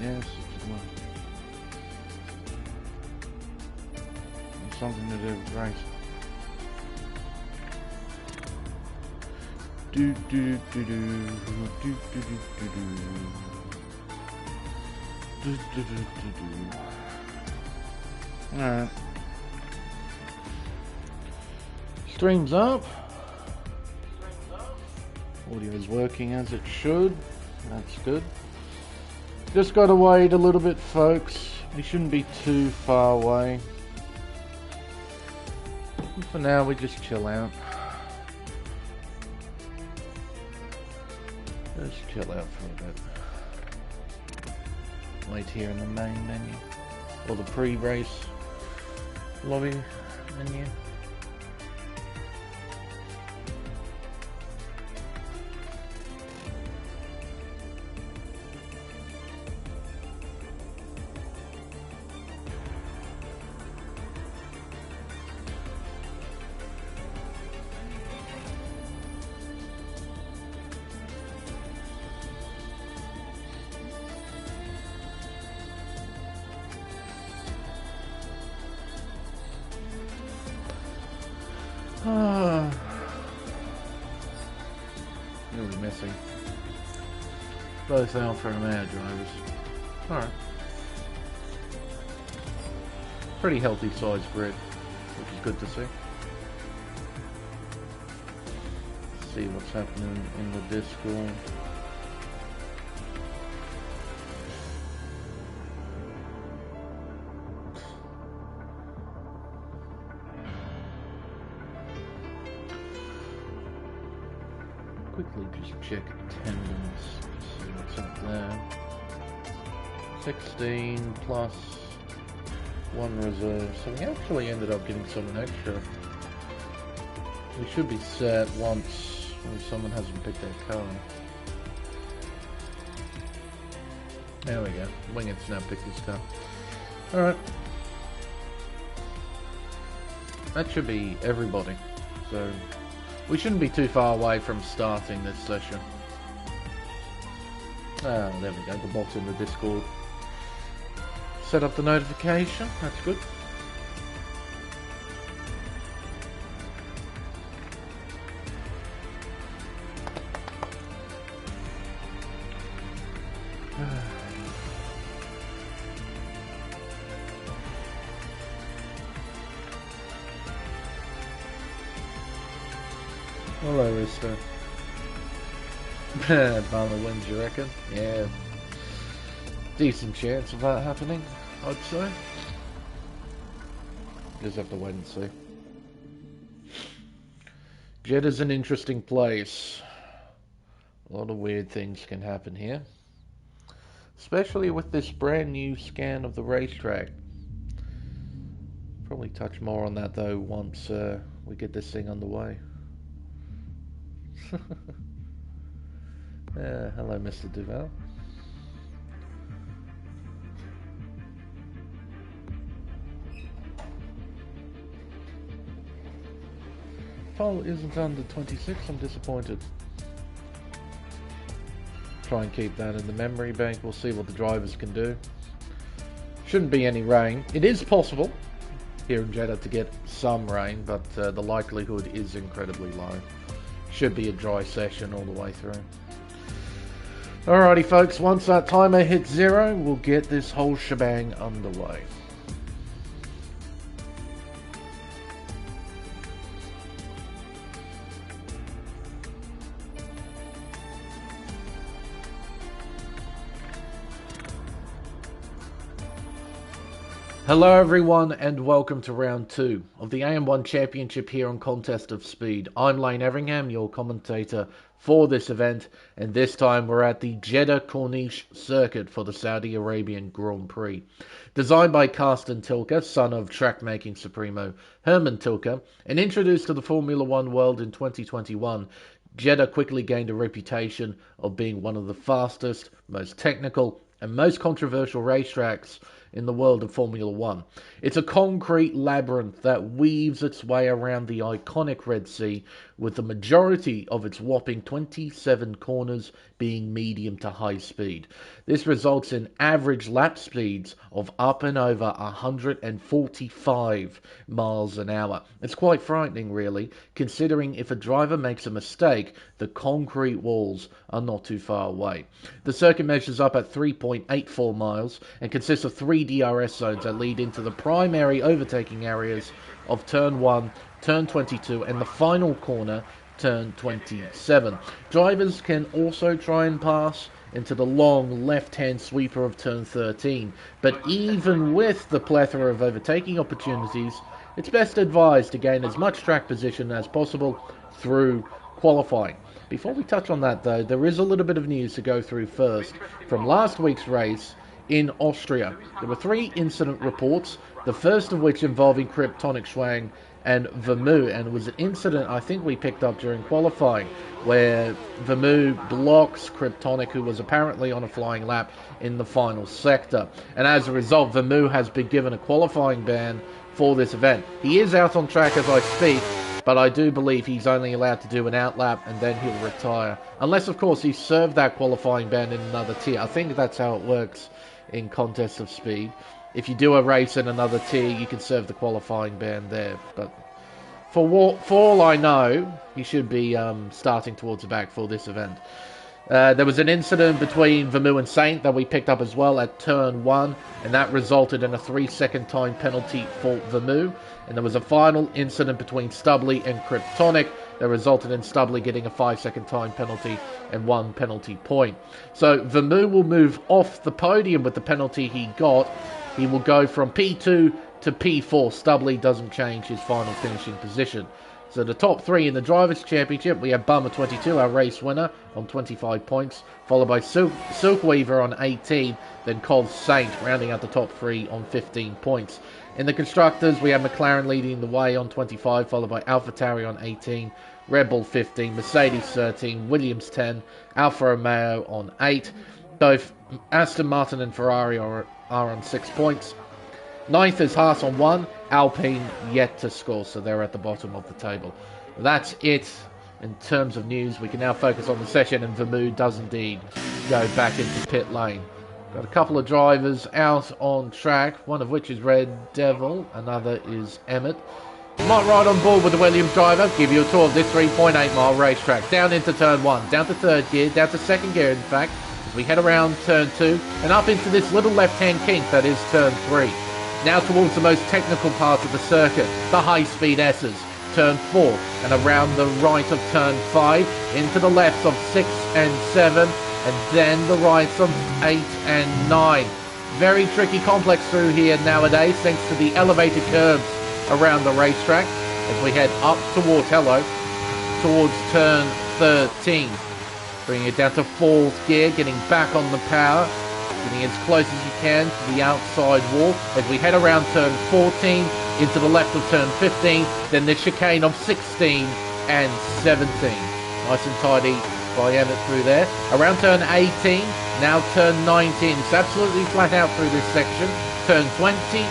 Yes, it's something to do with race. Do do do do do do do do do do do do. Alright. Stream's up. Audio's working as it should. That's good. Just gotta wait a little bit, folks. We shouldn't be too far away. And for now, we just chill out. Just chill out for a bit. Wait here in the main menu. Or the pre-race lobby menu. Really messy. Both Alpha and Mad drivers. Alright. Pretty healthy size grid, which is good to see. See what's happening in the Discord. Quickly just check attendance, see what's up there. 16 plus 1 reserve, so we actually ended up getting someone extra. We should be set once someone hasn't picked their car. There we go, Winged's now picked his car. Alright. That should be everybody, so we shouldn't be too far away from starting this session. Ah, there we go, the bot's in the Discord. Set up the notification, that's good. Hello, Risto. Balmer wins, you reckon? Yeah. Decent chance of that happening, I'd say. Just have to wait and see. Jeddah's an interesting place. A lot of weird things can happen here. Especially with this brand new scan of the racetrack. Probably touch more on that though once we get this thing underway. Hello, Mr. Duval. Poll isn't under 26, I'm disappointed. Try and keep that in the memory bank, we'll see what the drivers can do. Shouldn't be any rain. It is possible here in Jeddah to get some rain, but the likelihood is incredibly low. Should be a dry session all the way through. Alrighty folks, once that timer hits 0, we'll get this whole shebang underway. Hello everyone and welcome to round 2 of the AM1 Championship here on Contest of Speed. I'm Lane Everingham, your commentator for this event, and this time we're at the Jeddah Corniche circuit for the Saudi Arabian Grand Prix. Designed by Carsten Tilke, son of track-making supremo Hermann Tilke, and introduced to the Formula One world in 2021, Jeddah quickly gained a reputation of being one of the fastest, most technical, and most controversial racetracks in the world of Formula One. It's a concrete labyrinth that weaves its way around the iconic Red Sea, with the majority of its whopping 27 corners being medium to high speed. This results in average lap speeds of up and over 145 miles an hour. It's quite frightening, really, considering if a driver makes a mistake, the concrete walls are not too far away. The circuit measures up at 3.84 miles and consists of 3 DRS zones that lead into the primary overtaking areas of Turn 1, Turn 22 and the final corner, Turn 27. Drivers can also try and pass into the long left-hand sweeper of Turn 13, but even with the plethora of overtaking opportunities, it's best advised to gain as much track position as possible through qualifying. Before we touch on that though, there is a little bit of news to go through first. From last week's race in Austria, there were 3 incident reports, the first of which involving Kryptonic Schwang and Vermeulen, and it was an incident I think we picked up during qualifying where Vermeulen blocks Kryptonic, who was apparently on a flying lap in the final sector, and as a result Vermeulen has been given a qualifying ban for this event. He is out on track as I speak, but I do believe he's only allowed to do an outlap and then he'll retire, unless of course he served that qualifying ban in another tier. I think that's how it works in contests of speed. If you do a race in another tier, you can serve the qualifying ban there. But for all I know, he should be starting towards the back for this event. There was an incident between Vermeulen and Saint that we picked up as well at Turn 1, and that resulted in a 3-second time penalty for Vermeulen. And there was a final incident between Stubley and Kryptonic that resulted in Stubley getting a 5-second time penalty and 1 penalty point. So Vermeulen will move off the podium with the penalty he got. He will go from P2 to P4. Stubley doesn't change his final finishing position. So the top 3 in the Drivers' Championship, we have Bummer 22, our race winner, on 25 points, followed by Silkweaver on 18, then Col Saint rounding out the top 3 on 15 points. In the Constructors, we have McLaren leading the way on 25, followed by AlphaTauri on 18, Red Bull 15, Mercedes 13, Williams 10, Alfa Romeo on 8. Both Aston Martin and Ferrari are on 6 points. 9th is Haas on 1, Alpine yet to score, so they're at the bottom of the table. That's it in terms of news. We can now focus on the session, and Vermeulen does indeed go back into pit lane. Got a couple of drivers out on track, one of which is Red Devil, another is Emmett. You might ride on board with the Williams driver, give you a tour of this 3.8 mile racetrack. Down into turn 1, down to 3rd gear, down to 2nd gear in fact, as we head around turn 2, and up into this little left-hand kink that is turn 3. Now towards the most technical part of the circuit, the high-speed S's, turn 4, and around the right of turn 5, into the lefts of 6 and 7, and then the rights of 8 and 9. Very tricky complex through here nowadays, thanks to the elevated curves around the racetrack, as we head up towards turn 13. Bringing it down to 4th gear, getting back on the power, getting as close as you can to the outside wall as we head around turn 14 into the left of turn 15, then the chicane of 16 and 17. Nice and tidy by Emmett through there. Around turn 18, now turn 19. It's absolutely flat out through this section. Turn 20, then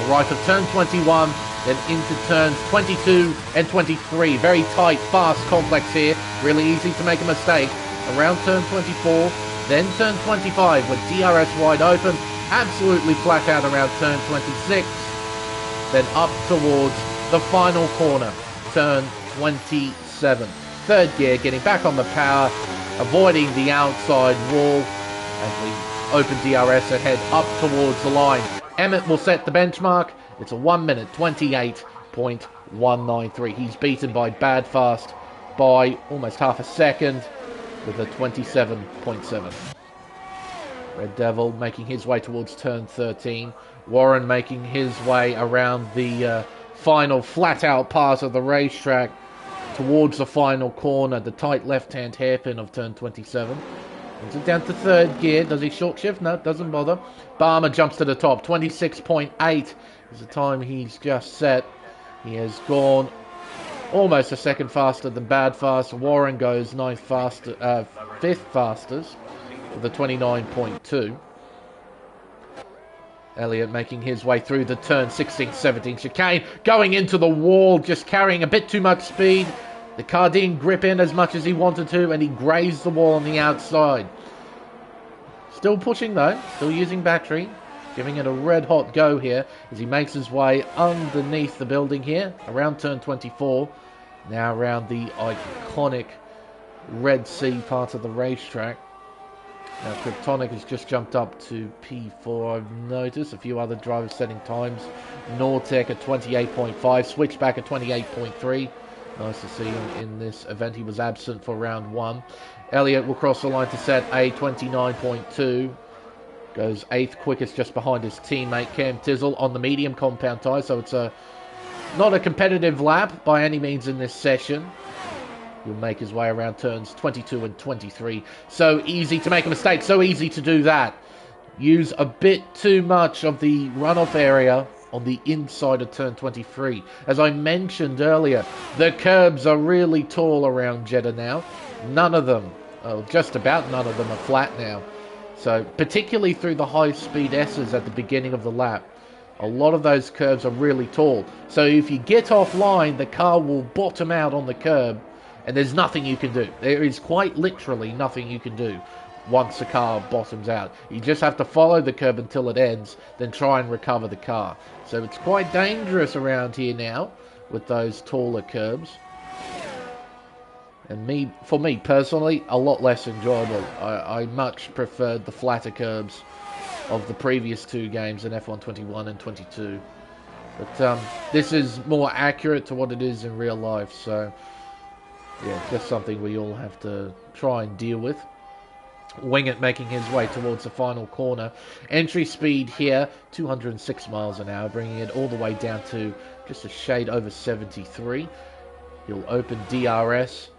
the right of turn 21, then into turns 22 and 23. Very tight, fast, complex here. Really easy to make a mistake. Around turn 24, then turn 25 with DRS wide open. Absolutely flat out around turn 26. Then up towards the final corner, turn 27. 3rd gear, getting back on the power, avoiding the outside wall as we open DRS and head up towards the line. Emmett will set the benchmark. It's a 1 minute 28.193. He's beaten by Bad Fast by almost half a second with a 27.7. Red Devil making his way towards turn 13. Warren making his way around the final flat-out part of the racetrack towards the final corner, the tight left-hand hairpin of turn 27. Brings it down to 3rd gear. Does he short shift? No, doesn't bother. Barmer jumps to the top. 26.8 is the time he's just set. He has gone almost a second faster than Bad Fast. Warren goes 5th fastest with a 29.2. Elliott making his way through the turn 16-17 chicane, going into the wall, just carrying a bit too much speed. The car didn't grip in as much as he wanted to, and he grazed the wall on the outside. Still pushing though, still using battery, giving it a red hot go here as he makes his way underneath the building here, around turn 24, now around the iconic Red Sea part of the racetrack. Now Kryptonic has just jumped up to P4, I've noticed. A few other drivers setting times. Nortec at 28.5, Switchback at 28.3. Nice to see him in this event. He was absent for round 1. Elliott will cross the line to set a 29.2. Goes 8th quickest just behind his teammate Cam Tizzle on the medium compound tyre. So it's not a competitive lap by any means in this session. He'll make his way around turns 22 and 23. So easy to make a mistake. So easy to do that. Use a bit too much of the runoff area on the inside of turn 23. As I mentioned earlier, the curbs are really tall around Jeddah now. None of them, just about none of them are flat now. So particularly through the high-speed S's at the beginning of the lap, a lot of those curves are really tall. So if you get offline, the car will bottom out on the curb, and there's nothing you can do. There is quite literally nothing you can do once the car bottoms out. You just have to follow the curb until it ends, then try and recover the car. So it's quite dangerous around here now with those taller curbs. And for me personally, a lot less enjoyable. I much preferred the flatter curbs of the previous 2 games in F1 21 and 22. But this is more accurate to what it is in real life, so yeah, just something we all have to try and deal with. Wingett making his way towards the final corner. Entry speed here, 206 miles an hour, bringing it all the way down to just a shade over 73. He'll open DRS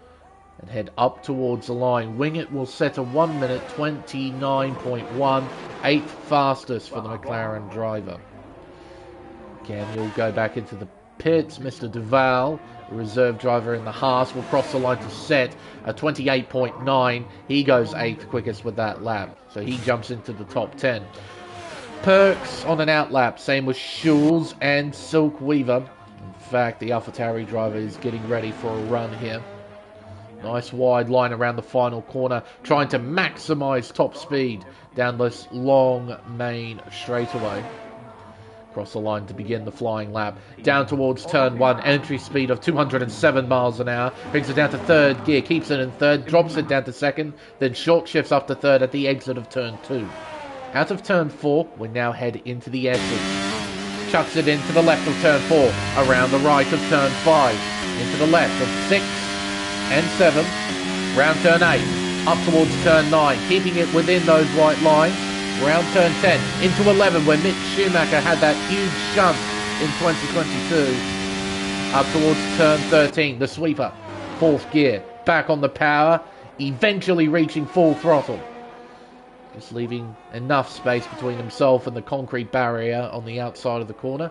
and head up towards the line. Wingett will set a 1 minute 29.1, 8th fastest for the McLaren driver. Again, he'll go back into the pits. Mr. Duval, the reserve driver in the Haas, will cross the line to set a 28.9. He goes 8th quickest with that lap, so he jumps into the top 10. Perks on an out lap, same with Schulz and Silk Weaver. In fact, the AlphaTauri driver is getting ready for a run here. Nice wide line around the final corner, trying to maximise top speed down this long main straightaway. Across the line to begin the flying lap. Down towards turn 1, entry speed of 207 miles an hour. Brings it down to 3rd gear, keeps it in 3rd, drops it down to 2nd, then short shifts up to 3rd at the exit of turn 2. Out of turn 4, we now head into the S's. Chucks it into the left of turn 4, around the right of turn 5, into the left of 6 and 7, round turn 8, up towards turn 9, keeping it within those white lines. Round turn 10, into 11, where Mick Schumacher had that huge shunt in 2022. Up towards turn 13, the sweeper, 4th gear, back on the power, eventually reaching full throttle. Just leaving enough space between himself and the concrete barrier on the outside of the corner.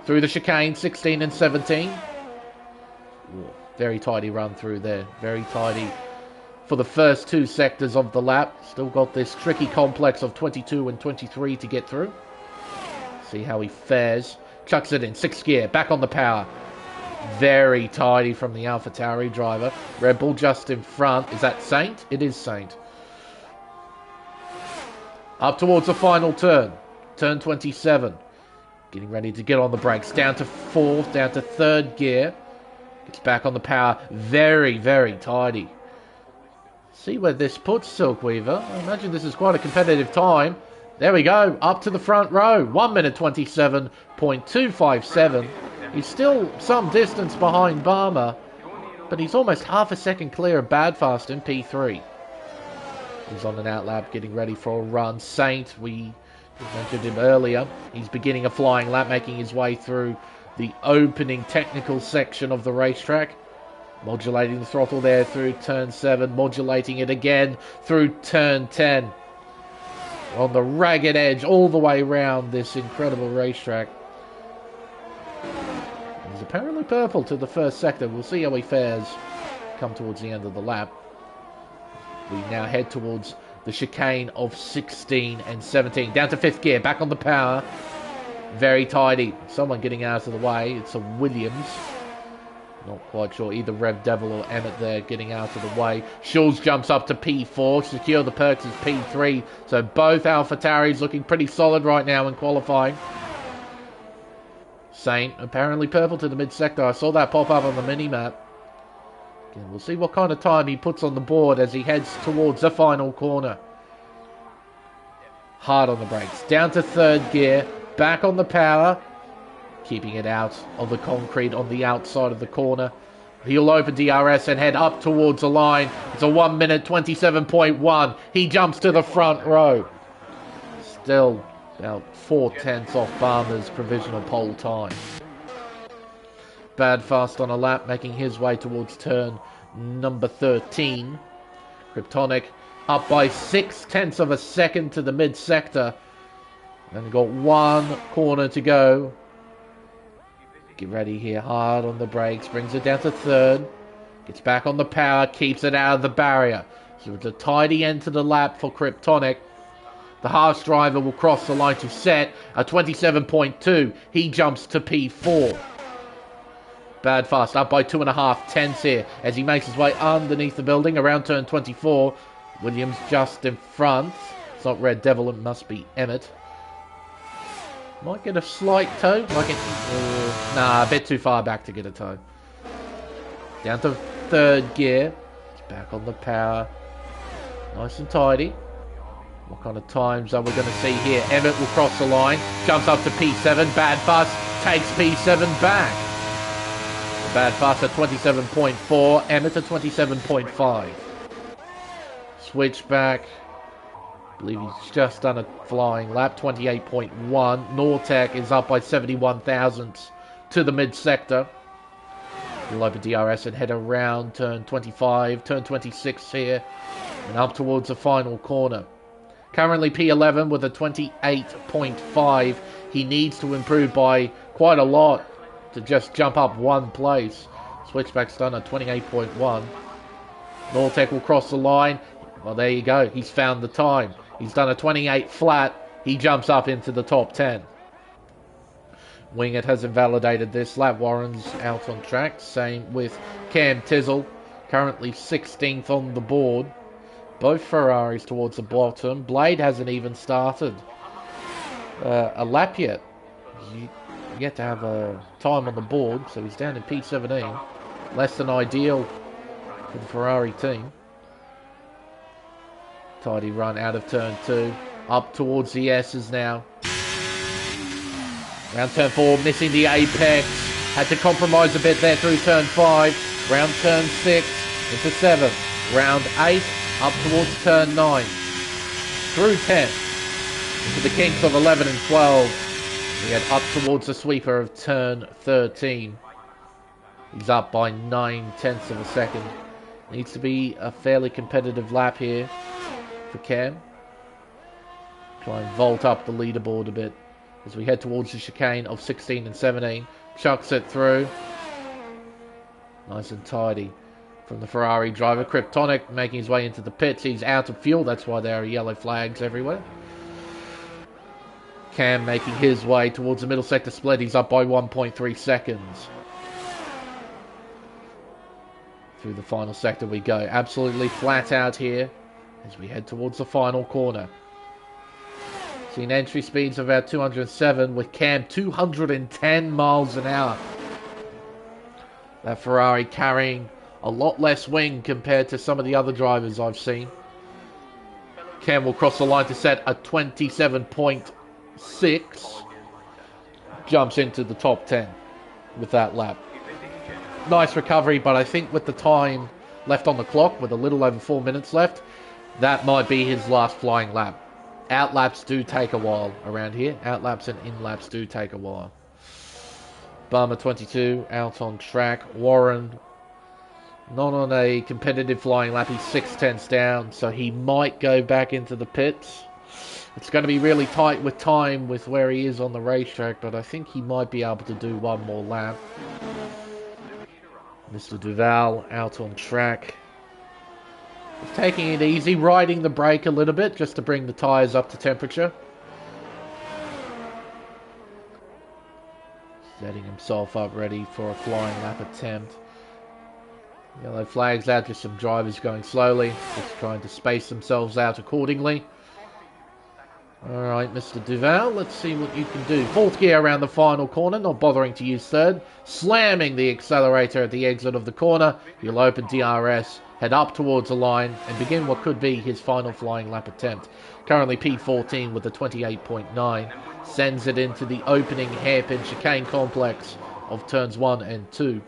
Through the chicane, 16 and 17. Ooh, very tidy run through there, very tidy. For the first 2 sectors of the lap. Still got this tricky complex of 22 and 23 to get through. See how he fares. Chucks it in, 6th gear, back on the power. Very tidy from the AlphaTauri driver. Red Bull just in front. Is that Saint? It is Saint. Up towards the final turn. Turn 27. Getting ready to get on the brakes. Down to 4th, down to 3rd gear. Gets back on the power. Very, very tidy. See where this puts Silk Weaver. I imagine this is quite a competitive time. There we go, up to the front row. 1 minute 27.257. He's still some distance behind Barmer, but he's almost half a second clear of Badfast in P3. He's on an out lap, getting ready for a run. Saint, we mentioned him earlier. He's beginning a flying lap, making his way through the opening technical section of the racetrack. Modulating the throttle there through turn 7. Modulating it again through turn 10. On the ragged edge all the way around this incredible racetrack. He's apparently purple to the first sector. We'll see how he fares come towards the end of the lap. We now head towards the chicane of 16 and 17. Down to 5th gear, back on the power. Very tidy. Someone getting out of the way. It's a Williams. Not quite sure. Either Rev Devil or Emmett there getting out of the way. Schulz jumps up to P4. Secure the Perks is P3. So both AlphaTauris looking pretty solid right now in qualifying. Saint apparently purple to the mid-sector. I saw that pop up on the mini-map. Again, we'll see what kind of time he puts on the board as he heads towards the final corner. Hard on the brakes. Down to 3rd gear. Back on the power. Keeping it out of the concrete on the outside of the corner. He'll open DRS and head up towards the line. It's a 1 minute 27.1. He jumps to the front row. Still about 4/10 off Barmer's provisional pole time. Bad fast on a lap, making his way towards turn number 13. Kryptonic up by 6/10 of a second to the mid-sector. And got one corner to go. Get ready here, hard on the brakes, brings it down to 3rd. Gets back on the power, keeps it out of the barrier. So it's a tidy end to the lap for Kryptonic. The Haas driver will cross the line to set a 27.2. He jumps to P4. Bad fast, up by 2.5/10 here as he makes his way underneath the building around turn 24. Williams just in front. It's not Red Devil, it must be Emmett. Might get a slight toe. Nah, a bit too far back to get a toe. Down to 3rd gear. It's back on the power. Nice and tidy. What kind of times are we going to see here? Emmett will cross the line. Jumps up to P7. Bad fast takes P7 back. The bad fast at 27.4. Emmett at 27.5. Switch back. I believe he's just done a flying lap, 28.1. Nortec is up by 71 thousandths to the mid-sector. He'll open DRS and head around turn 25, turn 26 here, and up towards the final corner. Currently P11 with a 28.5. He needs to improve by quite a lot to just jump up one place. Switchback's done at 28.1. Nortec will cross the line. Well, there you go. He's found the time. He's done a 28 flat. He jumps up into the top 10. Wingett has invalidated this lap. Warren's out on track. Same with Cam Tizzle. Currently 16th on the board. Both Ferraris towards the bottom. Blade hasn't even started a lap yet. Yet to have a time on the board. So he's down in P17. Less than ideal for the Ferrari team. Tidy run out of turn 2. Up towards the S's now. Round turn 4, missing the apex. Had to compromise a bit there through turn 5. Round turn 6 into 7. Round 8 up towards turn 9. Through 10. Into the kinks of 11 and 12. We head up towards the sweeper of turn 13. He's up by 9/10 of a second. Needs to be a fairly competitive lap here for Cam. Try and vault up the leaderboard a bit as we head towards the chicane of 16 and 17. Chucks it through. Nice and tidy from the Ferrari driver. Kryptonic making his way into the pits. He's out of fuel. That's why there are yellow flags everywhere. Cam making his way towards the middle sector split. He's up by 1.3 seconds. Through the final sector we go. Absolutely flat out here as we head towards the final corner. Seeing entry speeds of about 207 with Cam 210 miles an hour. That Ferrari carrying a lot less wing compared to some of the other drivers I've seen. Cam will cross the line to set a 27.6. Jumps into the top 10 with that lap. Nice recovery, but I think with the time left on the clock, with a little over 4 minutes left, that might be his last flying lap. Outlaps do take a while around here. Outlaps and inlaps do take a while. Barmer 22 out on track. Warren not on a competitive flying lap. He's 6/10 down, so he might go back into the pits. It's going to be really tight with time with where he is on the racetrack, but I think he might be able to do one more lap. Mr. Duval out on track. Taking it easy, riding the brake a little bit just to bring the tyres up to temperature. Setting himself up ready for a flying lap attempt. Yellow flags out, just some drivers going slowly, just trying to space themselves out accordingly. Alright, Mr. Duval, let's see what you can do. Fourth gear around the final corner, not bothering to use third. Slamming the accelerator at the exit of the corner. He'll open DRS, head up towards the line, and begin what could be his final flying lap attempt. Currently P14 with a 28.9. Sends it into the opening hairpin chicane complex of turns 1 and 2.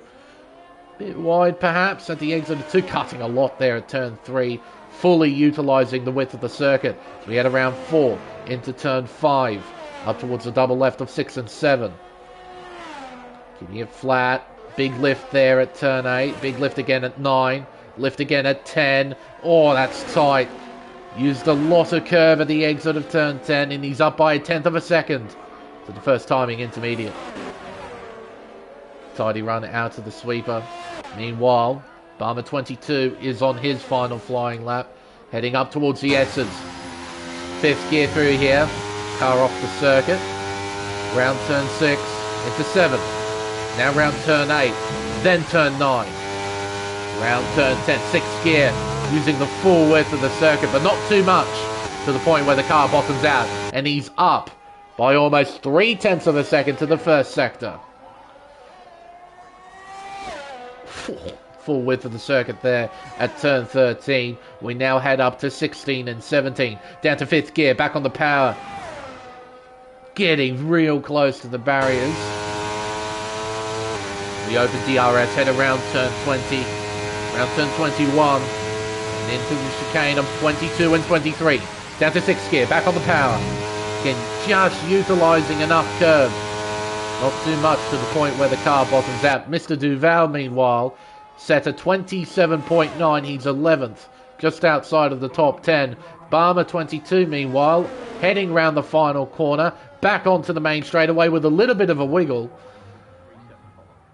Bit wide perhaps at the exit of 2, cutting a lot there at turn 3. Fully utilising the width of the circuit. So we head around 4 into turn 5, up towards the double left of 6 and 7. Keeping it flat. Big lift there at turn 8. Big lift again at 9. Lift again at 10. Oh, that's tight. Used a lot of curve at the exit of turn 10, and he's up by 1/10 of a second to the first timing intermediate. Tidy run out of the sweeper. Meanwhile, Barmer 22 is on his final flying lap, heading up towards the S's. 5th gear through here, car off the circuit. Round turn 6 into 7. Now round turn 8, then turn 9. Round turn 10, 6th gear, using the full width of the circuit, but not too much, to the point where the car bottoms out, and he's up by almost 3/10 of a second to the first sector. Full width of the circuit there at turn 13. We now head up to 16 and 17. Down to 5th gear, back on the power. Getting real close to the barriers. We open DRS, head around turn 20. Around turn 21. And into the chicane of 22 and 23. Down to 6th gear, back on the power. Again, just utilising enough curve. Not too much to the point where the car bottoms out. Mr. Duval, meanwhile, set a 27.9. He's 11th, just outside of the top 10. Barmer 22, meanwhile, heading round the final corner, back onto the main straightaway with a little bit of a wiggle.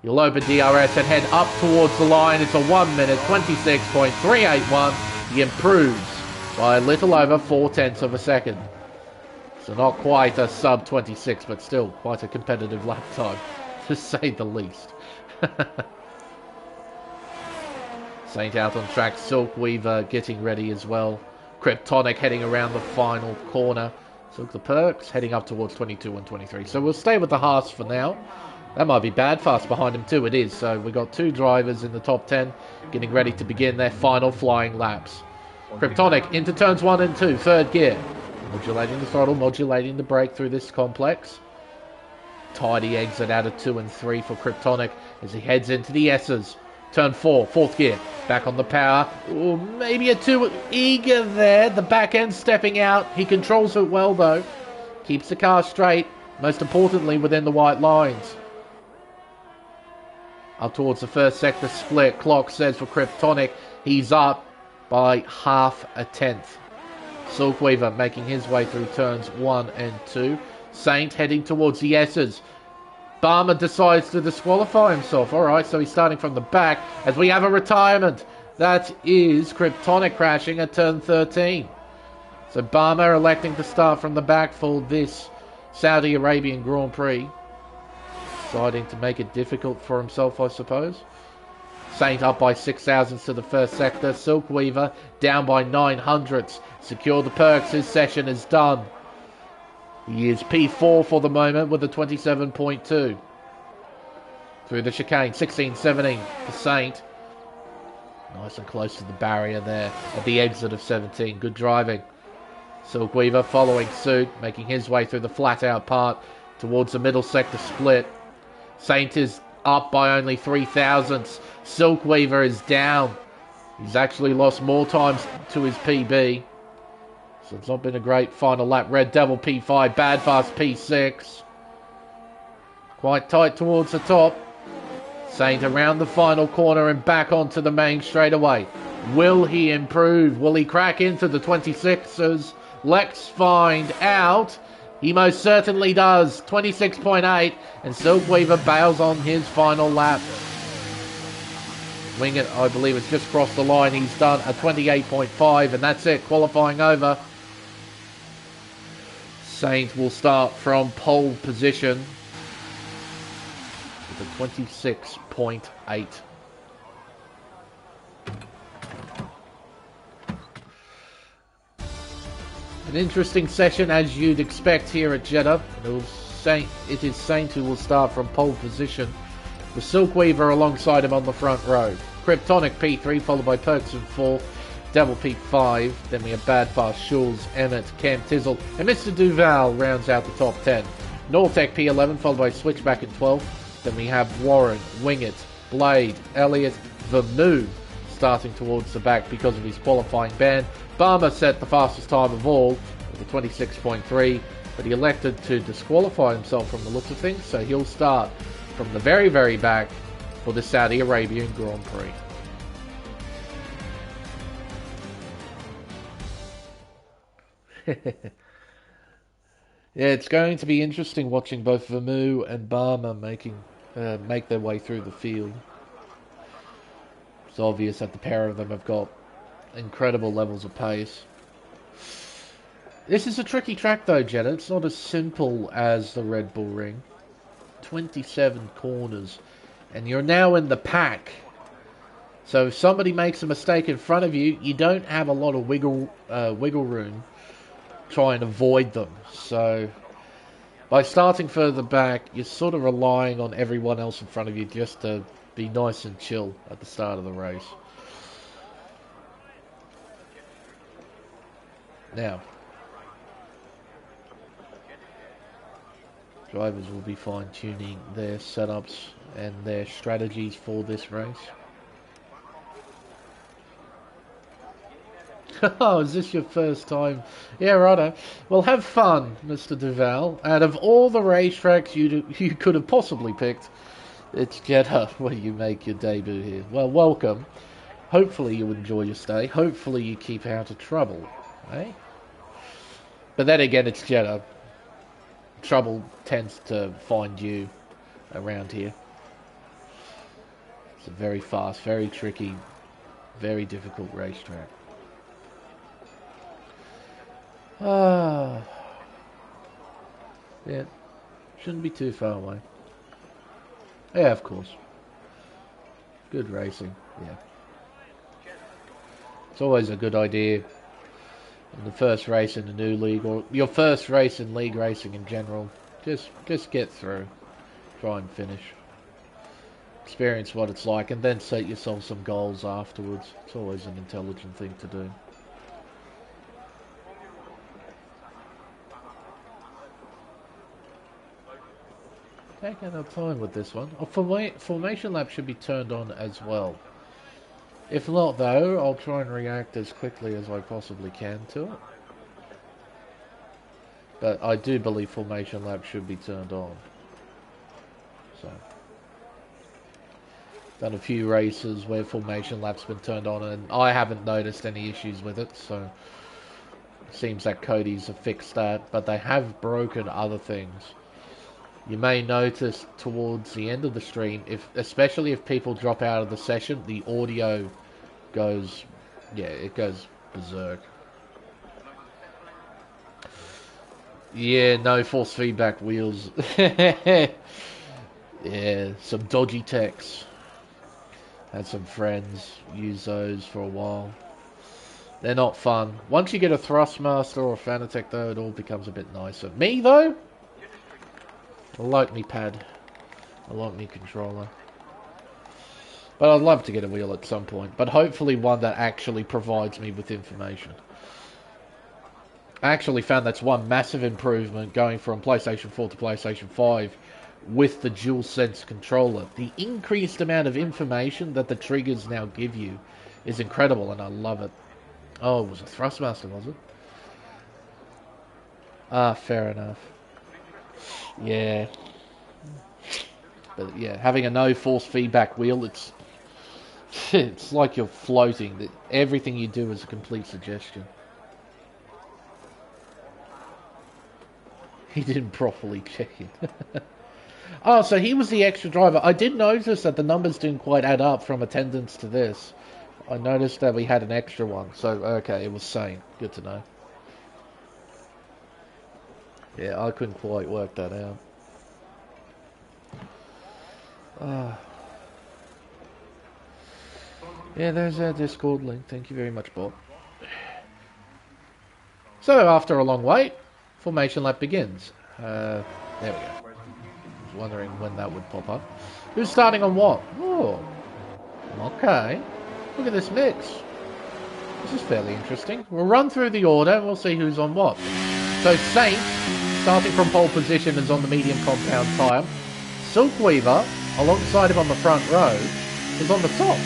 You'll open DRS and head up towards the line. It's a 1 minute 26.381. He improves by a little over 4/10 of a second. So not quite a sub 26, but still quite a competitive lap time, to say the least. Saint out on track, Silk Weaver getting ready as well. Kryptonic heading around the final corner. Silk the Perks heading up towards 22 and 23. So we'll stay with the Haas for now. That might be bad. Fast behind him too, it is. So we've got 2 drivers in the top 10 getting ready to begin their final flying laps. Kryptonic into turns 1 and 2, 3rd gear. Modulating the throttle, modulating the brake through this complex. Tidy exit out of 2 and 3 for Kryptonic as he heads into the S's. Turn 4, 4th gear, back on the power. Ooh, maybe a too eager there. The back end stepping out. He controls it well though. Keeps the car straight, most importantly within the white lines. Up towards the first sector split. Clock says for Kryptonic, he's up by 1/2. Silkweaver making his way through turns 1 and 2. Saint heading towards the S's. Barmer decides to disqualify himself. Alright, so he's starting from the back as we have a retirement. That is Kryptonic crashing at turn 13. So Barmer electing to start from the back for this Saudi Arabian Grand Prix. Deciding to make it difficult for himself, I suppose. Saint up by 6 thousandths to the first sector. Silkweaver down by 900ths. Secure the Perks. His session is done. He is P4 for the moment with a 27.2. Through the chicane, 16-17 for Saint. Nice and close to the barrier there at the exit of 17. Good driving. Silkweaver following suit, making his way through the flat out part towards the middle sector split. Saint is up by only 3 thousandths. Silkweaver is down. He's actually lost more times to his PB. So it's not been a great final lap. Red Devil P5, Bad Fast P6. Quite tight towards the top. Saint around the final corner and back onto the main straightaway. Will he improve? Will he crack into the 26ers? Let's find out. He most certainly does. 26.8, and Silkweaver bails on his final lap. Wing It, I believe, has just crossed the line. He's done a 28.5, and that's it. Qualifying over. Saint will start from pole position with a 26.8. An interesting session, as you'd expect here at Jeddah. It is Saint who will start from pole position, with Silkweaver alongside him on the front row. Kryptonic P3, followed by Perks in 4, Devil P5. Then we have Bad Pass, Schulz, Emmett, Cam Tizzle, and Mr. Duval rounds out the top 10. Nortec P11, followed by Switchback in 12. Then we have Warren, Wing It, Blade, Elliott, Vermouth starting towards the back because of his qualifying ban. Barmer set the fastest time of all with a 26.3, but he elected to disqualify himself from the looks of things, so he'll start from the very, very back for the Saudi Arabian Grand Prix. Yeah, it's going to be interesting watching both Vermouth and Barmer make their way through the field. It's obvious that the pair of them have got incredible levels of pace. This is a tricky track though, Jeddah. It's not as simple as the Red Bull Ring. 27 corners, and you're now in the pack. So if somebody makes a mistake in front of you, you don't have a lot of wiggle room to try and avoid them. So by starting further back, you're sort of relying on everyone else in front of you just to be nice and chill at the start of the race. Now, drivers will be fine-tuning their setups and their strategies for this race. Oh, is this your first time? Yeah, righto. Well, have fun, Mr. Duval. Out of all the racetracks you could have possibly picked, it's Jeddah where you make your debut here. Well, welcome. Hopefully you enjoy your stay. Hopefully you keep out of trouble, eh? But then again, it's Jeddah. Trouble tends to find you around here. It's a very fast, very tricky, very difficult racetrack. Yeah, shouldn't be too far away. Yeah, of course. Good racing, yeah. It's always a good idea in the first race in the new league, or your first race in league racing in general. Just get through. Try and finish. Experience what it's like, and then set yourself some goals afterwards. It's always an intelligent thing to do. Taking our time with this one. Oh, formation lap should be turned on as well. If not, though, I'll try and react as quickly as I possibly can to it. But I do believe formation lap should be turned on. So, done a few races where formation lap's been turned on, and I haven't noticed any issues with it. So, it seems that Cody's have fixed that, but they have broken other things. You may notice towards the end of the stream, especially if people drop out of the session, the audio goes, yeah, it goes berserk. Yeah, no force feedback wheels. Yeah, some dodgy techs. Had some friends use those for a while. They're not fun. Once you get a Thrustmaster or a Fanatec though, it all becomes a bit nicer. Me though? I like me pad. I like me controller. But I'd love to get a wheel at some point. But hopefully one that actually provides me with information. I actually found that's one massive improvement going from PlayStation 4 to PlayStation 5 with the DualSense controller. The increased amount of information that the triggers now give you is incredible, and I love it. Oh, it was a Thrustmaster, was it? Ah, fair enough. Yeah. But yeah, having a no force feedback wheel, it's like you're floating. Everything you do is a complete suggestion. He didn't properly check it. Oh, so he was the extra driver. I did notice that the numbers didn't quite add up from attendance to this. I noticed that we had an extra one. So, okay, it was Saint. Good to know. Yeah, I couldn't quite work that out. Yeah, there's our Discord link. Thank you very much, Bob. So, after a long wait, formation lap begins. There we go. I was wondering when that would pop up. Who's starting on what? Oh, okay. Look at this mix. This is fairly interesting. We'll run through the order and we'll see who's on what. So Saint, starting from pole position, is on the medium compound tyre. Silkweaver, alongside him on the front row, is on the top.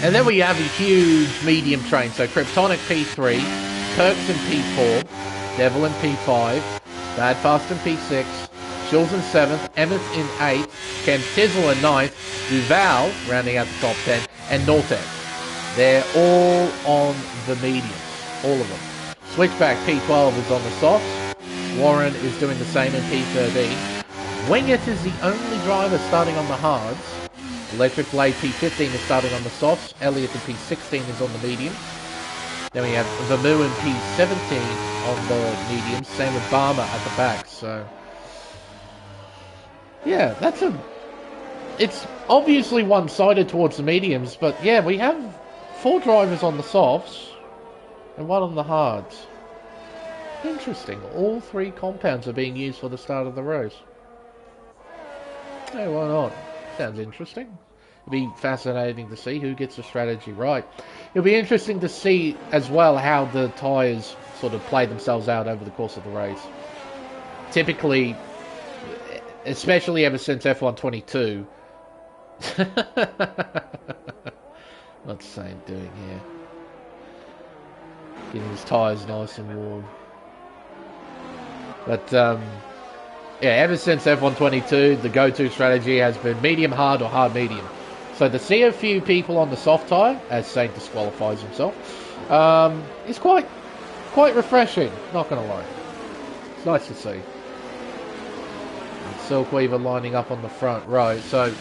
And then we have a huge medium train. So Kryptonic P3, Perks in P4, Devil in P5, Bad Fast in P6, Shills in 7th, Emmett in 8th, Ken Tizzle in 9th, Duval rounding out the top 10, and Nortec. They're all on the mediums, all of them. Switchback P12 is on the softs. Warren is doing the same in P13. Wingett is the only driver starting on the hards. Electric Blade P15 is starting on the softs. Elliott in P16 is on the mediums. Then we have Vamu in P17 on the mediums. Same with Barmer at the back. So, yeah, it's obviously one-sided towards the mediums, but yeah, we have 4 drivers on the softs and 1 on the hards. Interesting. All 3 compounds are being used for the start of the race. Hey, why not? Sounds interesting. It'll be fascinating to see who gets the strategy right. It'll be interesting to see as well how the tyres sort of play themselves out over the course of the race. Typically, especially ever since F122. What's Saint doing here? Getting his tyres nice and warm. But, yeah, ever since F122, the go-to strategy has been medium hard or hard medium. So to see a few people on the soft tyre, as Saint disqualifies himself, is quite refreshing, not going to lie. It's nice to see. And Silkweaver lining up on the front row. So,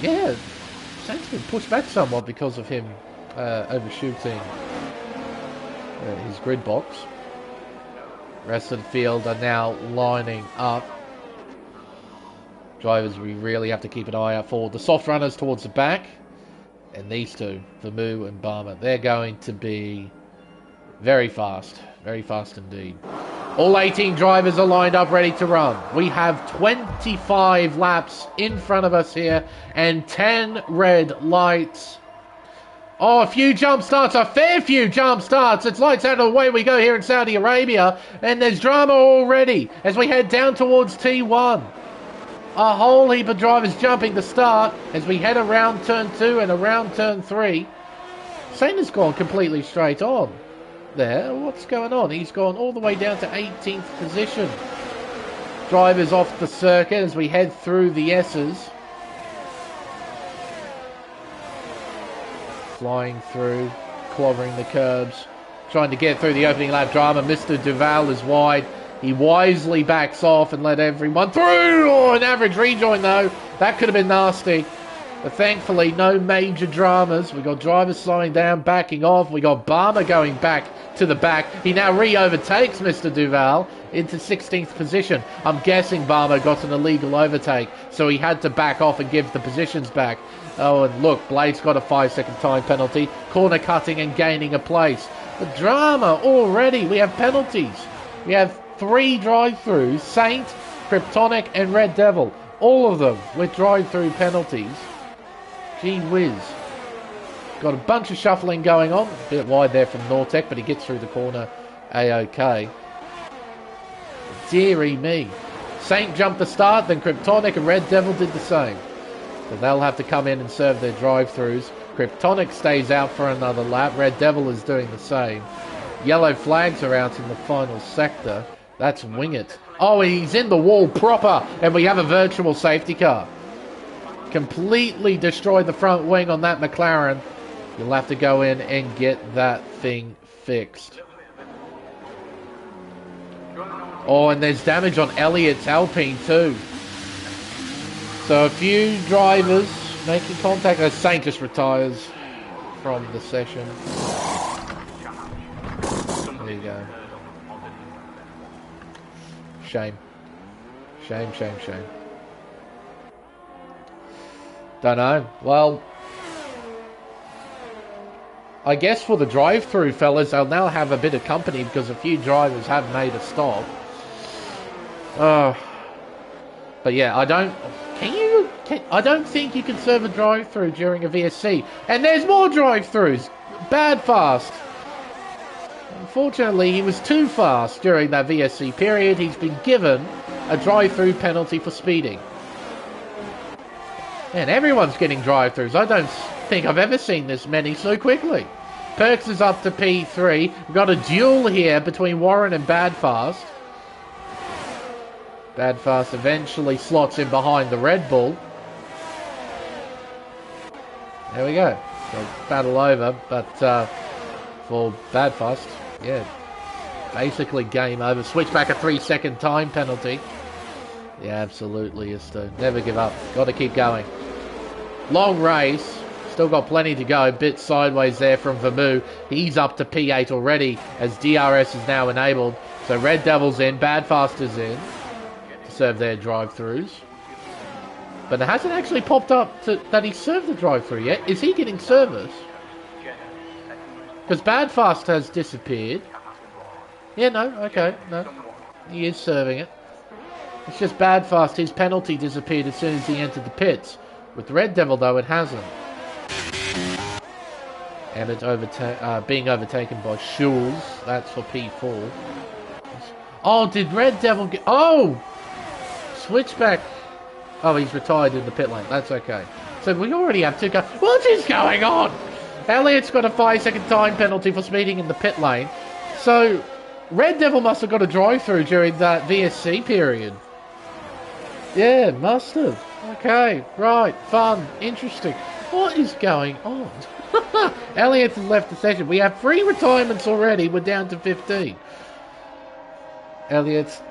yeah, Saint's been pushed back somewhat because of him overshooting his grid box. Rest of the field are now lining up. Drivers we really have to keep an eye out for. The soft runners towards the back. And these two, Vamu and Barmer, they're going to be very fast. Very fast indeed. All 18 drivers are lined up ready to run. We have 25 laps in front of us here and 10 red lights. Oh, a few jump starts, a fair few jump starts. It's lights out of the way we go here in Saudi Arabia. And there's drama already as we head down towards T1. A whole heap of drivers jumping to start as we head around turn 2 and around turn 3. Saint has gone completely straight on there. What's going on? He's gone all the way down to 18th position. Drivers off the circuit as we head through the S's. Flying through, clobbering the curbs, trying to get through the opening lap drama. Mr. Duval is wide. He wisely backs off and let everyone through. Oh, an average rejoin though. That could have been nasty. But thankfully, no major dramas. We got drivers slowing down, backing off. We got Barmer going back to the back. He now re-overtakes Mr. Duval into 16th position. I'm guessing Barmer got an illegal overtake, so he had to back off and give the positions back. Oh, and look, Blade's got a 5-second time penalty. Corner cutting and gaining a place. The drama already. We have penalties. We have 3 drive-throughs. Saint, Kryptonic, and Red Devil. All of them with drive-through penalties. Gee whiz. Got a bunch of shuffling going on. A bit wide there from Nortec, but he gets through the corner A-OK. Deary me. Saint jumped the start, then Kryptonic and Red Devil did the same. So they'll have to come in and serve their drive-throughs. Kryptonic stays out for another lap. Red Devil is doing the same. Yellow flags are out in the final sector. That's Wingett. Oh, he's in the wall proper, and we have a virtual safety car. Completely destroyed the front wing on that McLaren. You'll have to go in and get that thing fixed. Oh, and there's damage on Elliott's Alpine too. So a few drivers making contact. Saint just retires from the session. There you go. Shame. Shame, shame, shame. Don't know. Well, I guess for the drive-through fellas, they'll now have a bit of company because a few drivers have made a stop. But yeah, I don't think you can serve a drive-through during a VSC. And there's more drive-throughs. Bad fast. Unfortunately, he was too fast during that VSC period. He's been given a drive-through penalty for speeding. And everyone's getting drive-throughs. I don't think I've ever seen this many so quickly. Perks is up to P3. We've got a duel here between Warren and Badfast. Badfast eventually slots in behind the Red Bull. There we go. So battle over, but for Badfast, yeah, basically game over. Switch back a 3-second time penalty. Yeah, absolutely is to never give up. Got to keep going. Long race. Still got plenty to go. Bit sideways there from Vermoo. He's up to P8 already as DRS is now enabled. So Red Devil's in. Badfast is in to serve their drive-throughs. But it hasn't actually popped up that he served the drive-through yet. Is he getting service? Because Badfast has disappeared. Yeah, no. Okay, no. He is serving it. It's just Badfast. His penalty disappeared as soon as he entered the pits. With Red Devil, though, it hasn't. And it's being overtaken by Schulz. That's for P4. Oh, did Red Devil get... Oh! Switchback. Oh, he's retired in the pit lane. That's okay. So we already have two cars. What is going on? Elliot's got a 5-second time penalty for speeding in the pit lane. So Red Devil must have got a drive-through during that VSC period. Yeah, must have. Okay, right, fun, interesting. What is going on? Elliot has left the session. We have 3 retirements already. We're down to 15. Emmett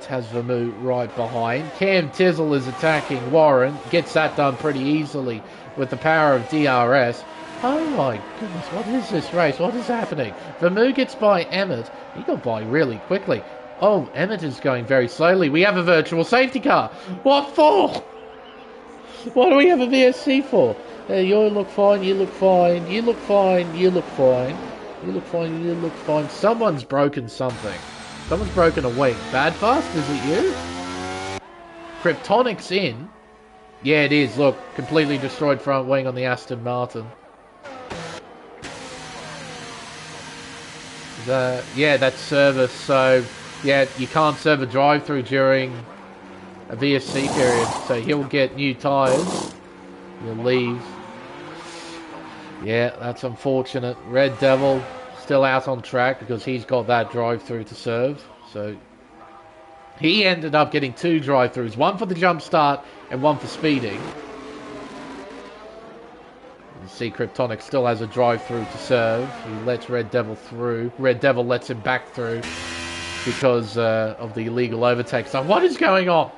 has Vermoo right behind. Cam Tizzle is attacking Warren. Gets that done pretty easily with the power of DRS. Oh my goodness, what is this race? What is happening? Vermoo gets by Emmett. He got by really quickly. Oh, Emmett is going very slowly. We have a virtual safety car. What for? What do we have a VSC for? You look fine, you look fine, you look fine, you look fine. You look fine, you look fine. Someone's broken something. Someone's broken a wing. Badfast, is it you? Kryptonic's in. Yeah, it is. Look, completely destroyed front wing on the Aston Martin. Yeah, that's service. So, yeah, you can't serve a drive-through during a VSC period. So he'll get new tyres. He'll leave. Yeah, that's unfortunate. Red Devil still out on track because he's got that drive-through to serve. So he ended up getting 2 drive-throughs. One for the jump start and one for speeding. You see Kryptonic still has a drive-through to serve. He lets Red Devil through. Red Devil lets him back through because of the illegal overtake. So what is going on?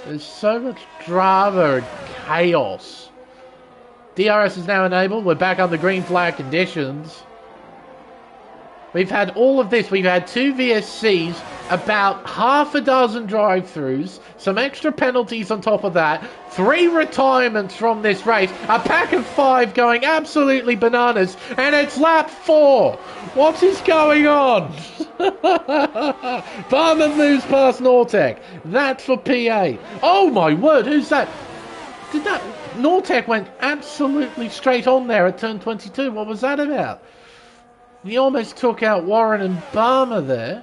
There's so much drama and chaos. DRS is now enabled. We're back on the green flag conditions. We've had all of this. We've had 2 VSCs, about half a dozen drive-throughs, some extra penalties on top of that, 3 retirements from this race, a pack of 5 going absolutely bananas, and it's lap 4. What is going on? Barman moves past Nortec. That's for PA. Oh my word, who's that? Nortec went absolutely straight on there at turn 22. What was that about? He almost took out Warren and Barmer there.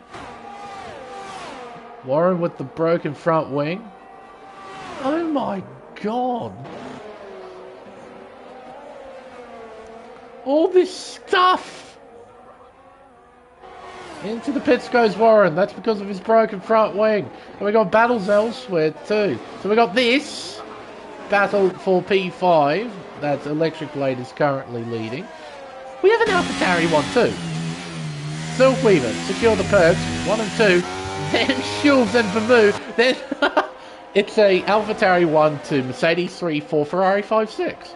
Warren with the broken front wing. Oh my god. All this stuff. Into the pits goes Warren. That's because of his broken front wing. And we got battles elsewhere too. So we got this battle for P5. That's Electric Blade is currently leading. We have an AlphaTauri one too. Silkweaver, secure the perks, 1 and 2. Then Schulz and Vermouth. Then it's a AlphaTauri 1 to Mercedes 3, 4, Ferrari 5, 6.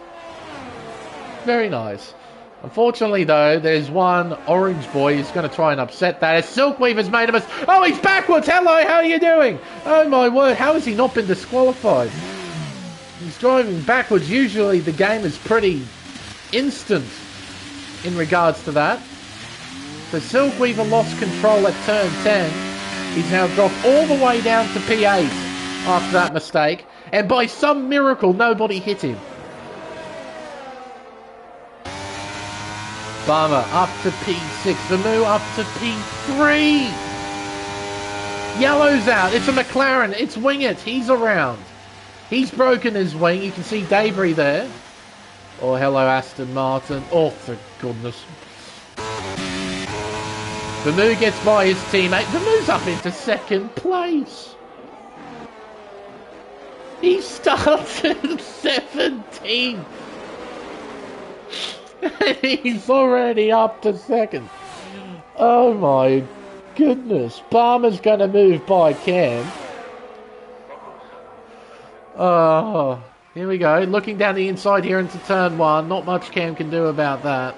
Very nice. Unfortunately, though, there's one orange boy who's going to try and upset that. As Silkweaver's made of us. Oh, he's backwards. Hello, how are you doing? Oh, my word. How has he not been disqualified? He's driving backwards. Usually, the game is pretty instant in regards to that. So, Silkweaver lost control at turn 10. He's now dropped all the way down to P8 after that mistake. And by some miracle, nobody hit him. Barmer up to P6, Vermouth up to P3. Yellow's out, it's a McLaren, it's Wing It, he's around. He's broken his wing, you can see debris there. Oh, hello Aston Martin, oh thank goodness. Vermouth gets by his teammate, Vermouth's up into second place. He starts at 17th. He's already up to second. Oh my goodness. Barmer's going to move by Cam. Oh, here we go. Looking down the inside here into turn 1. Not much Cam can do about that.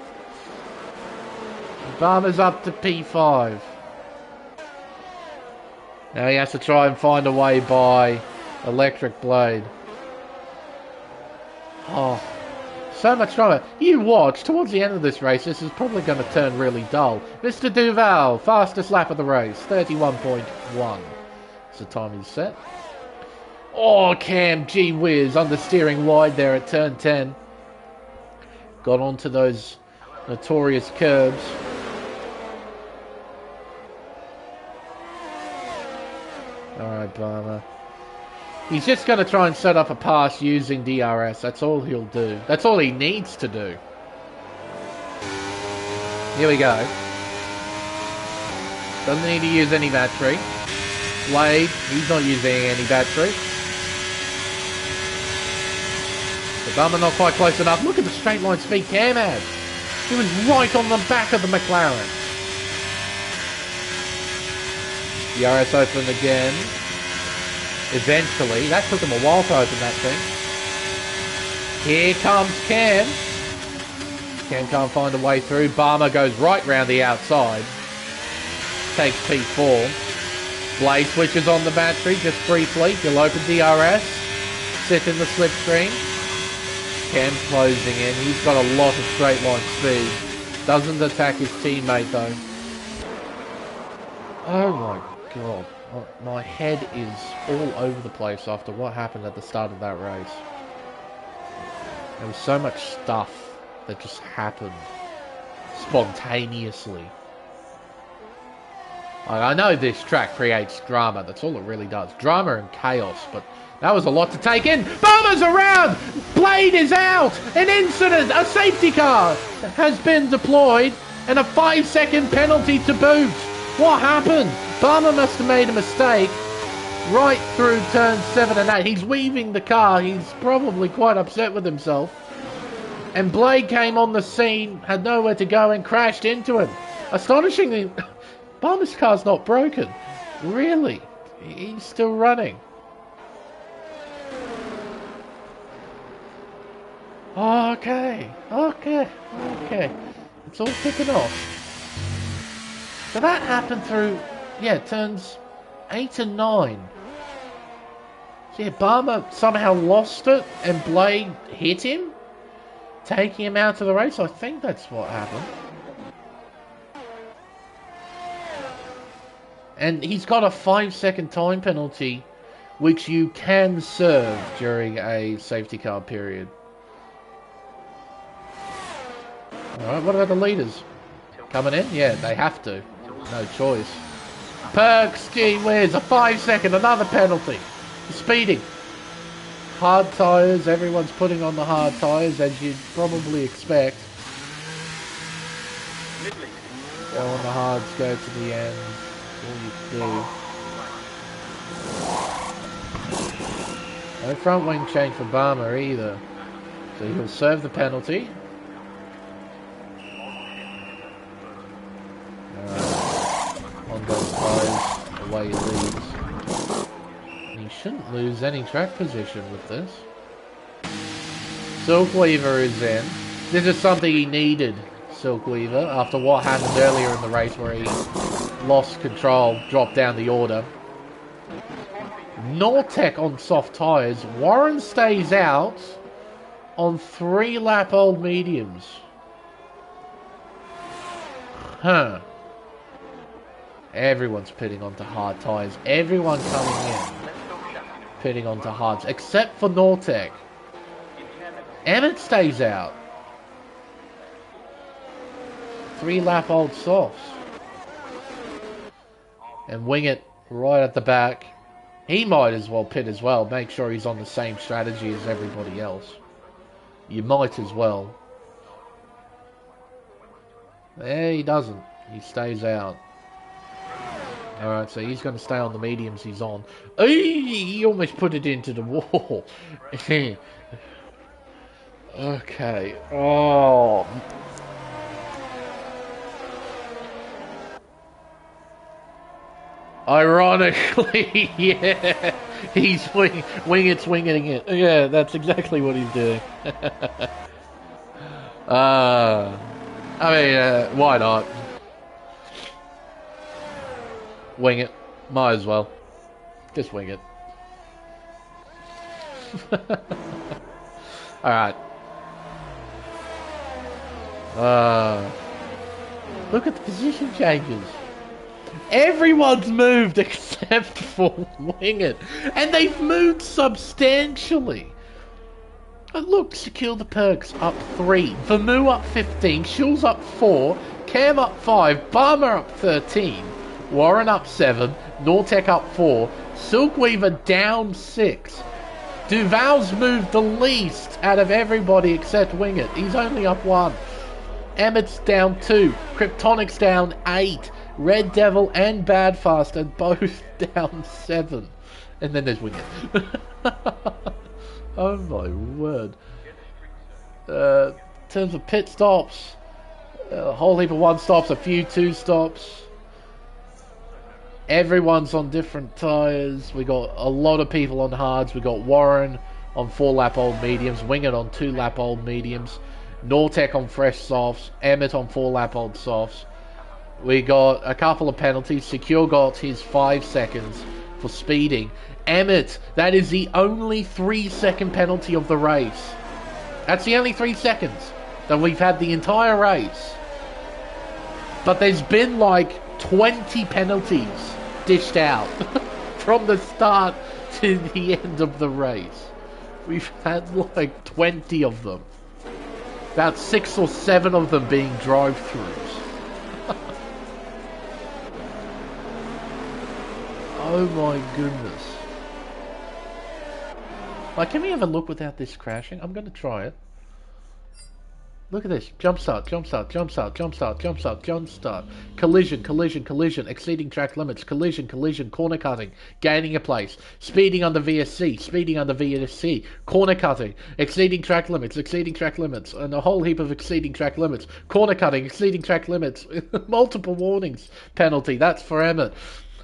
Barmer's up to P5. Now he has to try and find a way by Electric Blade. Oh. So much drama. You watch, towards the end of this race, this is probably going to turn really dull. Mr. Duval, fastest lap of the race, 31.1. That's the time he's set. Oh, Cam, gee whiz, understeering wide there at turn 10. Got onto those notorious curbs. Alright, Barmer. He's just going to try and set up a pass using DRS. That's all he'll do. That's all he needs to do. Here we go. Doesn't need to use any battery. Blade, he's not using any battery. The Barmer not quite close enough. Look at the straight line speed Cam had. He was right on the back of the McLaren. DRS open again. Eventually. That took him a while to open that thing. Here comes Cam. Cam can't find a way through. Barmer goes right round the outside. Takes P4. Blade switches on the battery just briefly. He'll open DRS. Sit in the slipstream. Cam's closing in. He's got a lot of straight line speed. Doesn't attack his teammate though. Oh my god. My head is all over the place after what happened at the start of that race. There was so much stuff that just happened spontaneously. I know this track creates drama, that's all it really does. Drama and chaos, but that was a lot to take in. Barmer's around! Blade is out! An incident! A safety car has been deployed and a 5-second penalty to boot. What happened? Barmer must have made a mistake right through turns 7 and 8. He's weaving the car. He's probably quite upset with himself. And Blade came on the scene, had nowhere to go and crashed into him. Astonishingly, Barmer's car's not broken. Really? He's still running. Okay. It's all kicking off. So that happened through, turns 8 and 9. So Barmer somehow lost it and Blade hit him, taking him out of the race. I think that's what happened. And he's got a 5-second time penalty, which you can serve during a safety car period. Alright, what about the leaders? Coming in? Yeah, they have to. No choice. Perks, gee whiz, a 5-second, another penalty. Speeding. Hard tyres, everyone's putting on the hard tyres, as you'd probably expect. Go on the hards, go to the end. All you can do. No front wing change for Barmer either. So he'll serve the penalty. way he leads. And he shouldn't lose any track position with this. Silkweaver is in. This is something he needed, Silkweaver, after what happened earlier in the race where he lost control, dropped down the order. Nortec on soft tyres. Warren stays out on 3-lap-old mediums. Huh. Everyone's pitting onto hard tyres. Everyone coming in. Pitting onto hards, except for Nortec. Emmett stays out. 3-lap-old softs. And Wing It right at the back. He might as well pit as well. Make sure he's on the same strategy as everybody else. You might as well. There he doesn't. He stays out. Alright, so he's going to stay on the mediums he's on. He almost put it into the wall. Okay. Oh. Ironically, yeah. He's winging it. Yeah, that's exactly what he's doing. Why not? Wing it. Might as well. Just wing it. Alright. Look at the position changes. Everyone's moved except for Wing It. And they've moved substantially. And look, Secure the Perks up 3. Vermoo up 15. Schulz up 4. Cam up 5. Barmer up 13. Warren up 7. Nortec up 4. Silkweaver down 6. Duval's moved the least out of everybody except Wing It. He's only up 1. Emmett's down 2. Kryptonic's down 8. Red Devil and Badfast are both down 7. And then there's Wing It. Oh my word. In terms of pit stops, a whole heap of 1 stops, a few 2 stops. Everyone's on different tyres. We got a lot of people on hards. We got Warren on 4-lap-old mediums, Wing It on 2-lap-old mediums, Nortec on fresh softs, Emmett on 4-lap-old softs. We got a couple of penalties. Secure got his 5 seconds for speeding. Emmett, that is the only 3-second penalty of the race. That's the only 3 seconds that we've had the entire race. But there's been like 20 penalties dished out from the start to the end of the race. We've had like 20 of them. About 6 or 7 of them being drive-throughs. Oh my goodness. Like, can we have a look without this crashing? I'm going to try it. Look at this. Jump start, jump start, jump start, jump start, jump start, jump start. Collision, collision, collision. Exceeding track limits. Collision, collision, corner cutting. Gaining a place. Speeding under VSC. Speeding under VSC. Corner cutting. Exceeding track limits. Exceeding track limits. And a whole heap of exceeding track limits. Corner cutting. Exceeding track limits. Multiple warnings. Penalty. That's for Emmett.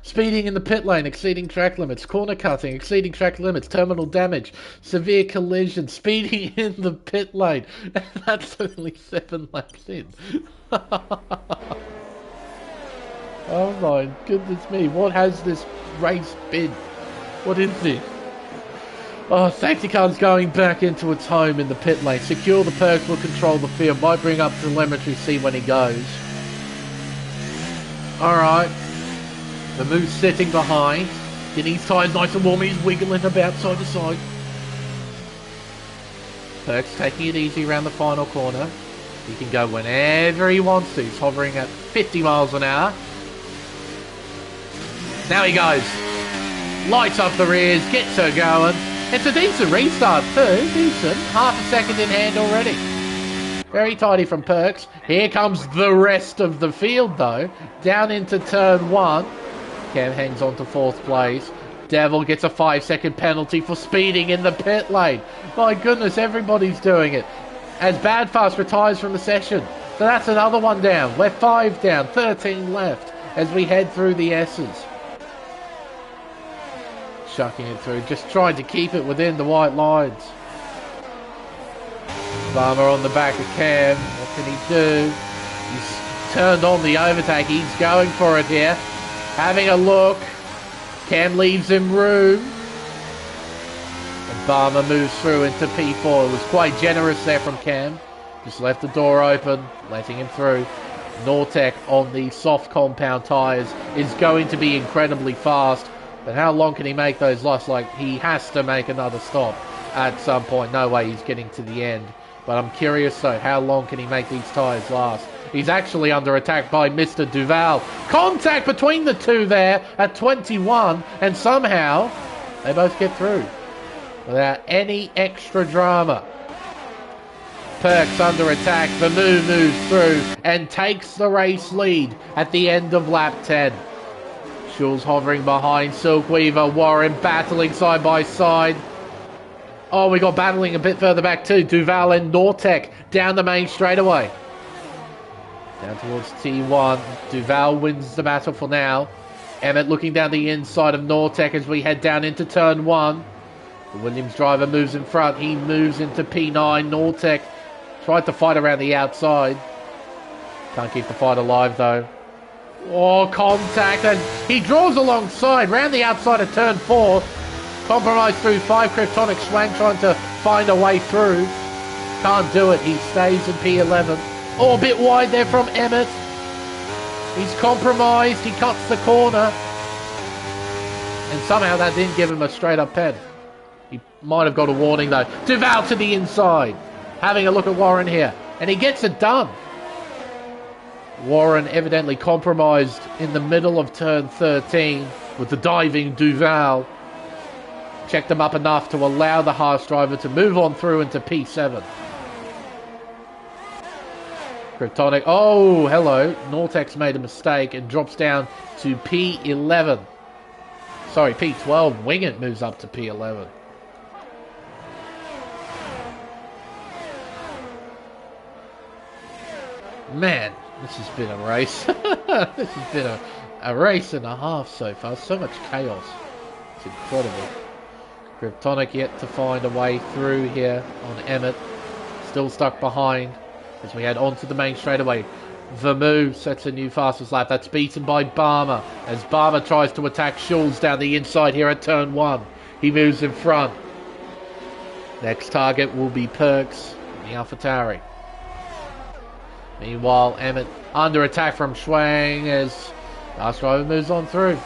Speeding in the pit lane, exceeding track limits, corner cutting, exceeding track limits, terminal damage, severe collision, speeding in the pit lane. And that's only 7 laps in. Oh my goodness me, what has this race been? What is this? Oh, safety car's going back into its home in the pit lane. Secure the Perks will control the field. Might bring up telemetry, see when he goes. Alright. The move's sitting behind, getting his tyres nice and warm, he's wiggling about side to side. Perks taking it easy around the final corner. He can go whenever he wants to. He's hovering at 50 miles an hour. Now he goes. Lights up the rears, gets her going. It's a decent restart too, decent. Half a second in hand already. Very tidy from Perks. Here comes the rest of the field though. Down into turn 1. Cam hangs on to 4th place. Devil gets a 5-second penalty for speeding in the pit lane. My goodness, everybody's doing it. As Badfast retires from the session. So that's another one down. We're 5 down, 13 left as we head through the S's. chucking it through, just trying to keep it within the white lines. Barmer on the back of Cam. What can he do? He's turned on the overtake. He's going for it here. Having a look. Cam leaves him room. And Barmer moves through into P4. It was quite generous there from Cam. Just left the door open, letting him through. Nortec on the soft compound tyres is going to be incredibly fast. But how long can he make those lasts? Like, he has to make another stop at some point. No way he's getting to the end. But I'm curious though, how long can he make these tyres last? He's actually under attack by Mr. Duval. Contact between the two there at 21, and somehow they both get through without any extra drama. Perks under attack. Vermoo moves through and takes the race lead at the end of lap 10. Schulz hovering behind Silkweaver. Warren battling side by side. Oh, we got battling a bit further back too. Duval and Nortec down the main straightaway. Down towards T1. Duval wins the battle for now. Emmett looking down the inside of Nortec as we head down into turn 1. The Williams driver moves in front. He moves into P9. Nortec tried to fight around the outside. Can't keep the fight alive though. Oh, contact, and he draws alongside round the outside of turn 4. Compromise through 5. Kryptonic Schwang trying to find a way through. Can't do it. He stays in P11. Oh, a bit wide there from Emmett. He's compromised. He cuts the corner. And somehow that didn't give him a straight up pen. He might have got a warning though. Duval to the inside. Having a look at Warren here. And he gets it done. Warren evidently compromised in the middle of turn 13 with the diving Duval. Checked them up enough to allow the Haas driver to move on through into P7. Kryptonic, oh, hello. Nortec's made a mistake and drops down to P11. Sorry, P12. Wingett moves up to P11. Man, this has been a race. This has been a race and a half so far. So much chaos. It's incredible. Kryptonic yet to find a way through here on Emmett. Still stuck behind as we head onto the main straightaway. Vermoo sets a new fastest lap. That's beaten by Barmer as Barmer tries to attack Schulz down the inside here at turn 1. He moves in front. Next target will be Perks in the AlphaTauri. Meanwhile, Emmett under attack from Schwang as last driver moves on through.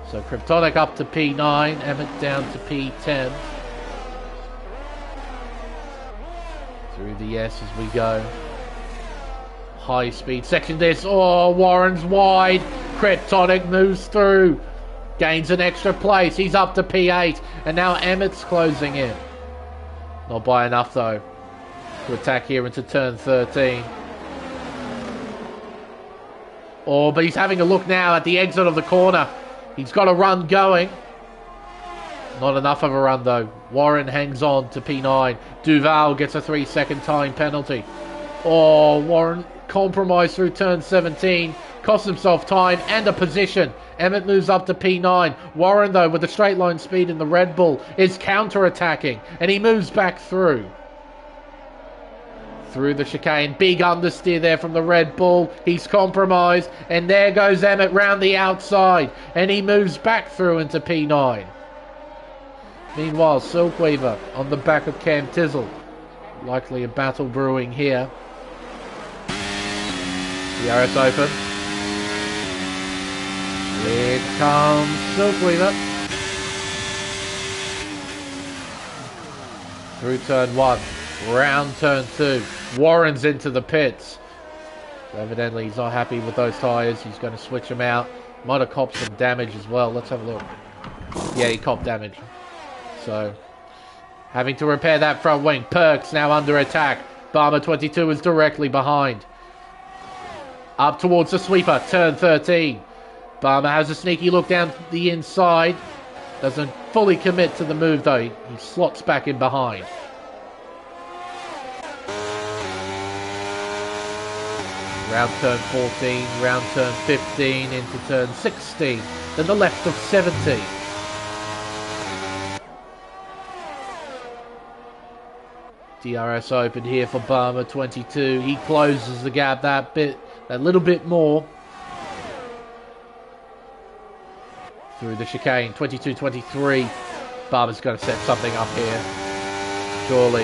So Kryptonic up to P9, Emmett down to P10. Through the S as we go. High speed section this. Oh, Warren's wide. Kryptonic moves through. Gains an extra place. He's up to P8. And now Emmett's closing in. Not by enough though. To attack here into turn 13. Oh, but he's having a look now at the exit of the corner. He's got a run going. Not enough of a run though. Warren hangs on to P9. Duval gets a 3-second time penalty. Oh, Warren compromised through turn 17. Costs himself time and a position. Emmett moves up to P9. Warren though, with the straight line speed in the Red Bull, is counter-attacking. And he moves back through. Through the chicane. Big understeer there from the Red Bull. He's compromised. And there goes Emmett round the outside. And he moves back through into P9. Meanwhile, Silkweaver on the back of Cam Tizzle. Likely a battle brewing here. DRS open. Here comes Silkweaver. Through turn 1. Round turn 2. Warren's into the pits. So evidently he's not happy with those tyres. He's going to switch them out. Might have copped some damage as well. Let's have a look. Yeah, he copped damage. So, having to repair that front wing. Perks now under attack. Barmer 22 is directly behind. Up towards the sweeper. Turn 13. Barmer has a sneaky look down the inside. Doesn't fully commit to the move though. He slots back in behind. Round turn 14, round turn 15, into turn 16, then the left of 70. DRS open here for Barmer, 22. He closes the gap that little bit more. Through the chicane, 22-23. Barmer's going to set something up here. Surely.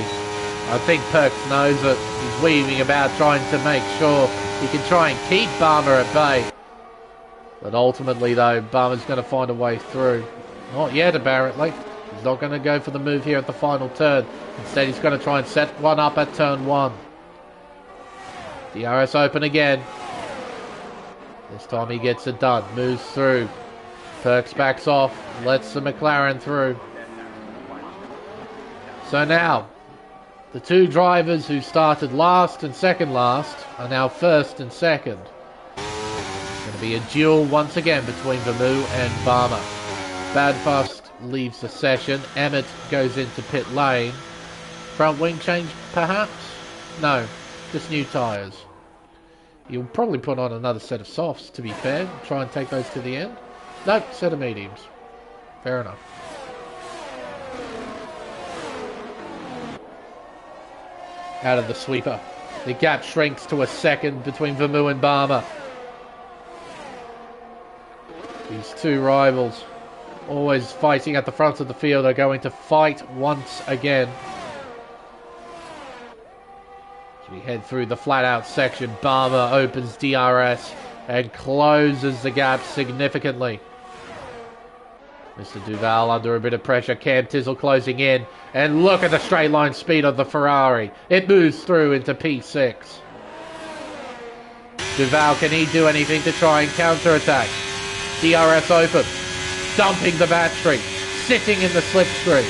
I think Perks knows it. He's weaving about trying to make sure he can try and keep Barmer at bay. But ultimately, though, Barmer's going to find a way through. Not yet, apparently. He's not going to go for the move here at the final turn. Instead, he's going to try and set one up at turn 1. DRS open again. This time he gets it done. Moves through. Perks backs off. Lets the McLaren through. So now, the two drivers who started last and second last are now first and second. It's going to be a duel once again between Vermoo and Barmer. Badfast leaves the session. Emmett goes into pit lane. Front wing change, perhaps? No, just new tyres. You'll probably put on another set of softs, to be fair. Try and take those to the end. Nope, set of mediums. Fair enough. Out of the sweeper. The gap shrinks to a second between Vermoo and Barmer. These two rivals, always fighting at the front of the field, are going to fight once again. As we head through the flat-out section, Barmer opens DRS and closes the gap significantly. Mr. Duval under a bit of pressure. Cam Tizzle closing in. And look at the straight line speed of the Ferrari. It moves through into P6. Duval, can he do anything to try and counter-attack? DRS open. Dumping the battery. Sitting in the slipstream.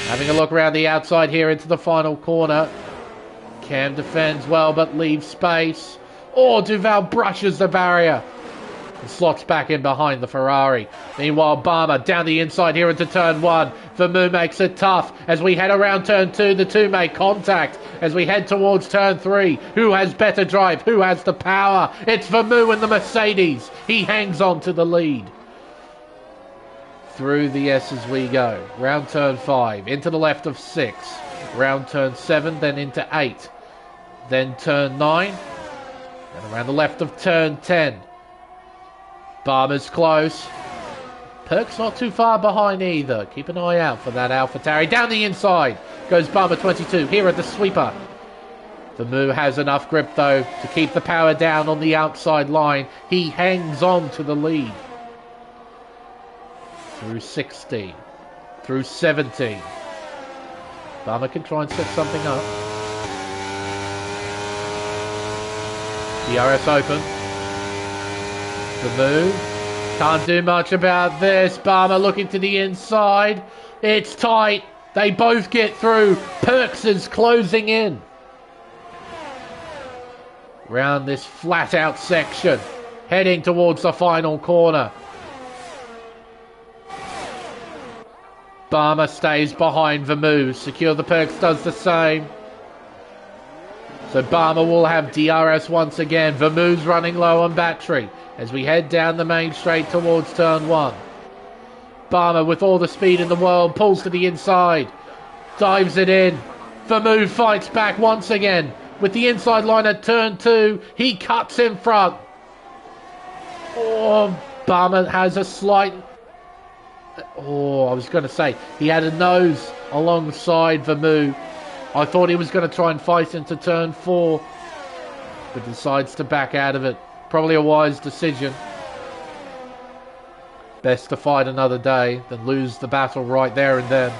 Having a look around the outside here into the final corner. Cam defends well but leaves space. Oh, Duval brushes the barrier. And slots back in behind the Ferrari. Meanwhile, Barmer down the inside here into turn 1. Vermoo makes it tough. As we head around turn 2, the two make contact. As we head towards turn 3, who has better drive? Who has the power? It's Vermoo and the Mercedes. He hangs on to the lead. Through the S as we go. Round turn 5, into the left of 6. Round turn 7, then into 8. Then turn 9. And around the left of turn 10. Barmer's close. Perk's not too far behind either. Keep an eye out for that AlphaTauri. Down the inside goes Barmer 22 here at the sweeper. Vermoo has enough grip though to keep the power down on the outside line. He hangs on to the lead. Through 16. Through 17. Barmer can try and set something up. DRS open. Vermoo can't do much about this. Barmer looking to the inside. It's tight. They both get through. Perks is closing in. Round this flat out section. Heading towards the final corner. Barmer stays behind Vermoo. Secure the Perks does the same. So Barmer will have DRS once again. Vermoo's running low on battery as we head down the main straight towards turn 1. Barmer, with all the speed in the world, pulls to the inside. Dives it in. Vermoo fights back once again. With the inside line at turn 2, he cuts in front. Oh, Barmer has a slight... Oh, I was going to say, he had a nose alongside Vermoo. I thought he was going to try and fight into turn 4, but decides to back out of it. Probably a wise decision. Best to fight another day than lose the battle right there and then.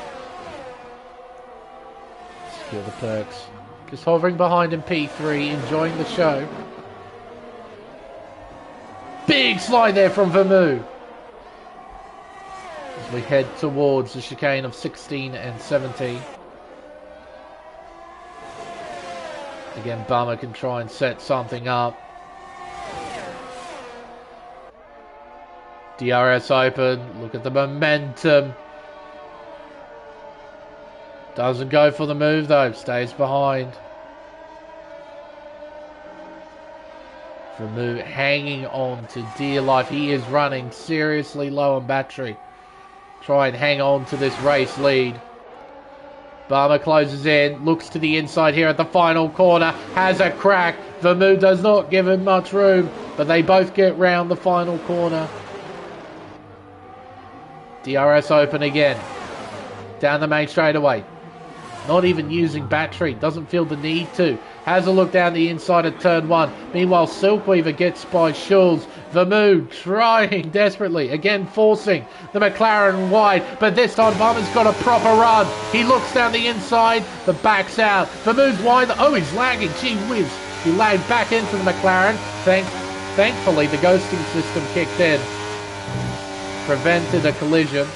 Secure the Perks. Just hovering behind in P3, enjoying the show. Big slide there from Vermoo. As we head towards the chicane of 16 and 17. Again, Barmer can try and set something up. DRS open. Look at the momentum. Doesn't go for the move though. Stays behind. Vermoo hanging on to dear life. He is running seriously low on battery. Try and hang on to this race lead. Barmer closes in, looks to the inside here at the final corner, has a crack. Vermouth does not give him much room, but they both get round the final corner. DRS open again. Down the main straightaway. Not even using battery, doesn't feel the need to. Has a look down the inside of turn 1. Meanwhile, Silkweaver gets by Schulz. Vermouth trying desperately, again forcing the McLaren wide, but this time Barmer's got a proper run. He looks down the inside, but backs out. Vermouth wide, oh, he's lagging, gee whiz. He lagged back into the McLaren. Thankfully, the ghosting system kicked in. Prevented a collision.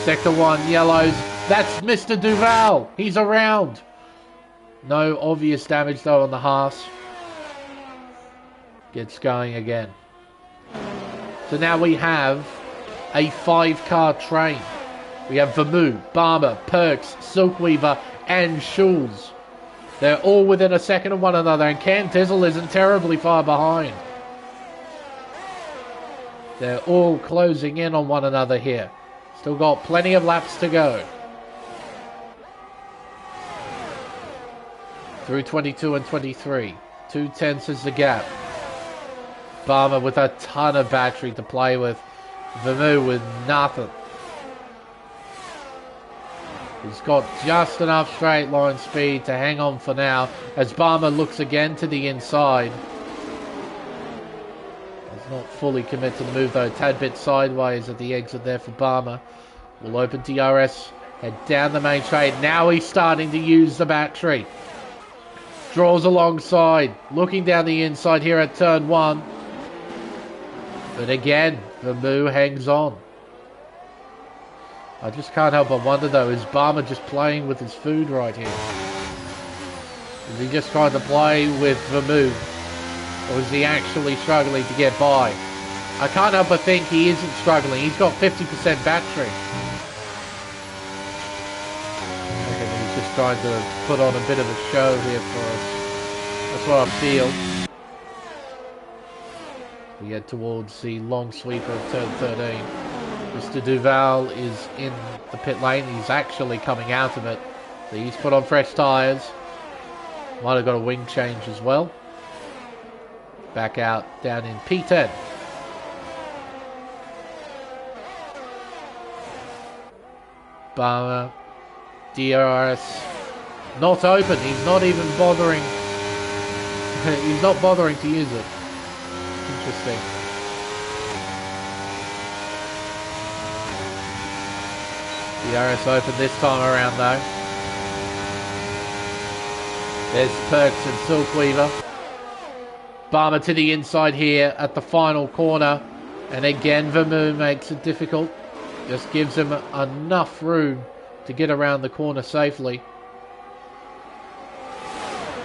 Sector 1, yellows. That's Mr. Duval. He's around. No obvious damage though on the Haas. Gets going again. So now we have a 5-car train. We have Vermouth, Barmer, Perks, Silkweaver and Schulz. They're all within a second of one another, and Cam Tizzle isn't terribly far behind. They're all closing in on one another here. Still got plenty of laps to go. Through 22 and 23. 2/10 is the gap. Barmer with a ton of battery to play with. Vermouth with nothing. He's got just enough straight line speed to hang on for now as Barmer looks again to the inside. Does not fully commit to the move though. Tad bit sideways at the exit there for Barmer. Will open DRS. Head down the main straight. Now he's starting to use the battery. Draws alongside. Looking down the inside here at turn 1. But again, Vermouth hangs on. I just can't help but wonder though, is Barmer just playing with his food right here? Is he just trying to play with Vermouth? Or is he actually struggling to get by? I can't help but think he isn't struggling. He's got 50% battery. Okay, he's just trying to put on a bit of a show here for us. That's what I feel. We head towards the long sweeper of turn 13. Mr. Duval is in the pit lane. He's actually coming out of it. So he's put on fresh tyres. Might have got a wing change as well. Back out down in P10. Barmer, DRS, not open. He's not even bothering. He's not bothering to use it. Interesting. DRS open this time around though. There's Perks and Silkweaver. Barmer to the inside here at the final corner. And again Vermouth makes it difficult. Just gives him enough room to get around the corner safely.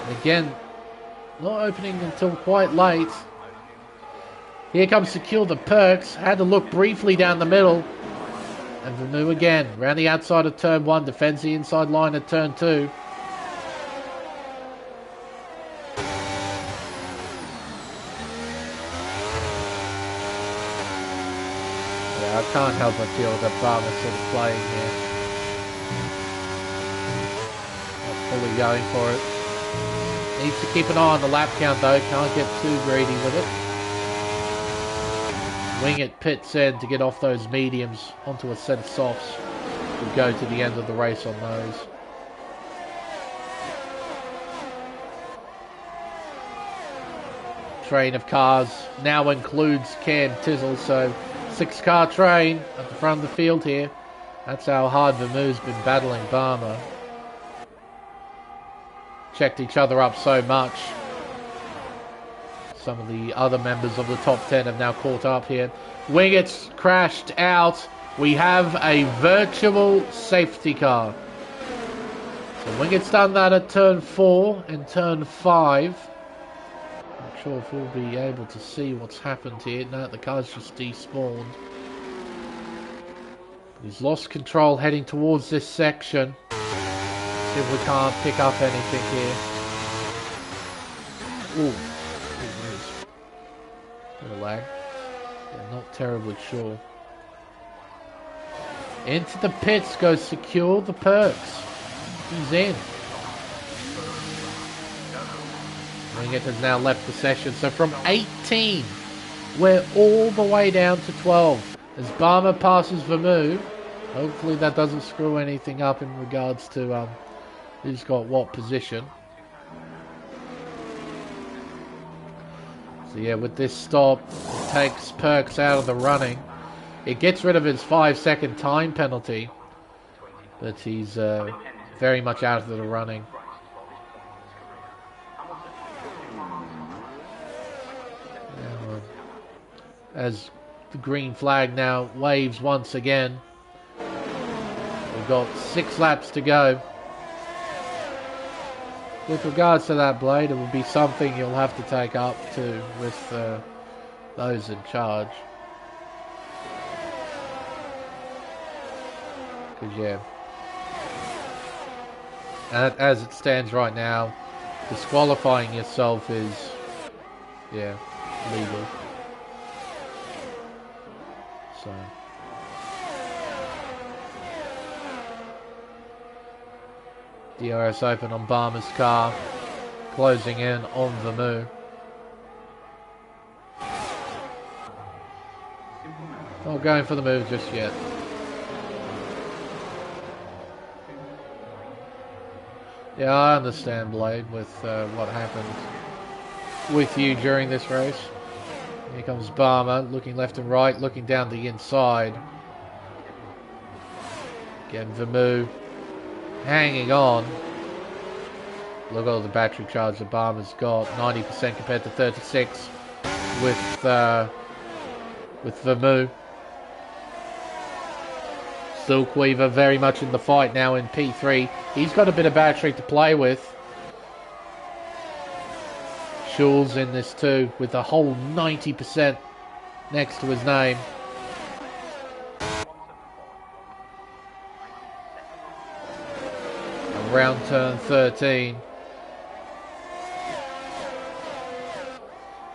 And again, not opening until quite late. Here comes Secure the Perks. Had to look briefly down the middle. And Vermouth again, round the outside of turn 1, defends the inside line at turn 2. Yeah, I can't help but feel that Barmer's sort of playing here. Not fully going for it. Needs to keep an eye on the lap count though, can't get too greedy with it. Wing it pits in to get off those mediums onto a set of softs. We'll go to the end of the race on those. Train of cars now includes Cam Tizzle, so 6-car train at the front of the field here. That's how hard Vermouth's been battling Barmer. Checked each other up so much. Some of the other members of the top 10 have now caught up here. Wingett's crashed out. We have a virtual safety car. So Wingett's done that at turn 4 and turn 5. Not sure if we'll be able to see what's happened here. No, the car's just despawned. He's lost control heading towards this section. See if we can't pick up anything here. Ooh. Bit of lag. Yeah, not terribly sure. Into the pits goes Secure the Perks. He's in. Ringett has now left the session. So from 18, we're all the way down to 12. As Barma passes Vermouth, hopefully that doesn't screw anything up in regards to who's got what position. So yeah, with this stop, it takes Perks out of the running. It gets rid of his 5-second time penalty, but he's very much out of the running. As the green flag now waves once again. We've got 6 laps to go. With regards to that blade, it would be something you'll have to take up to with those in charge. Because yeah, as it stands right now, disqualifying yourself is, yeah, legal. So DRS open on Barma's car, closing in on Vermouth. Not going for the move just yet. Yeah, I understand, Blade, with what happened with you during this race. Here comes Barma, looking left and right, looking down the inside. Again, Vermouth hanging on. Look at all the battery charge that Barma's got, 90% compared to 36 with Vermouth. Silkweaver very much in the fight now in P3. He's got a bit of battery to play with. Schul's in this too, with a whole 90% next to his name. Around turn 13.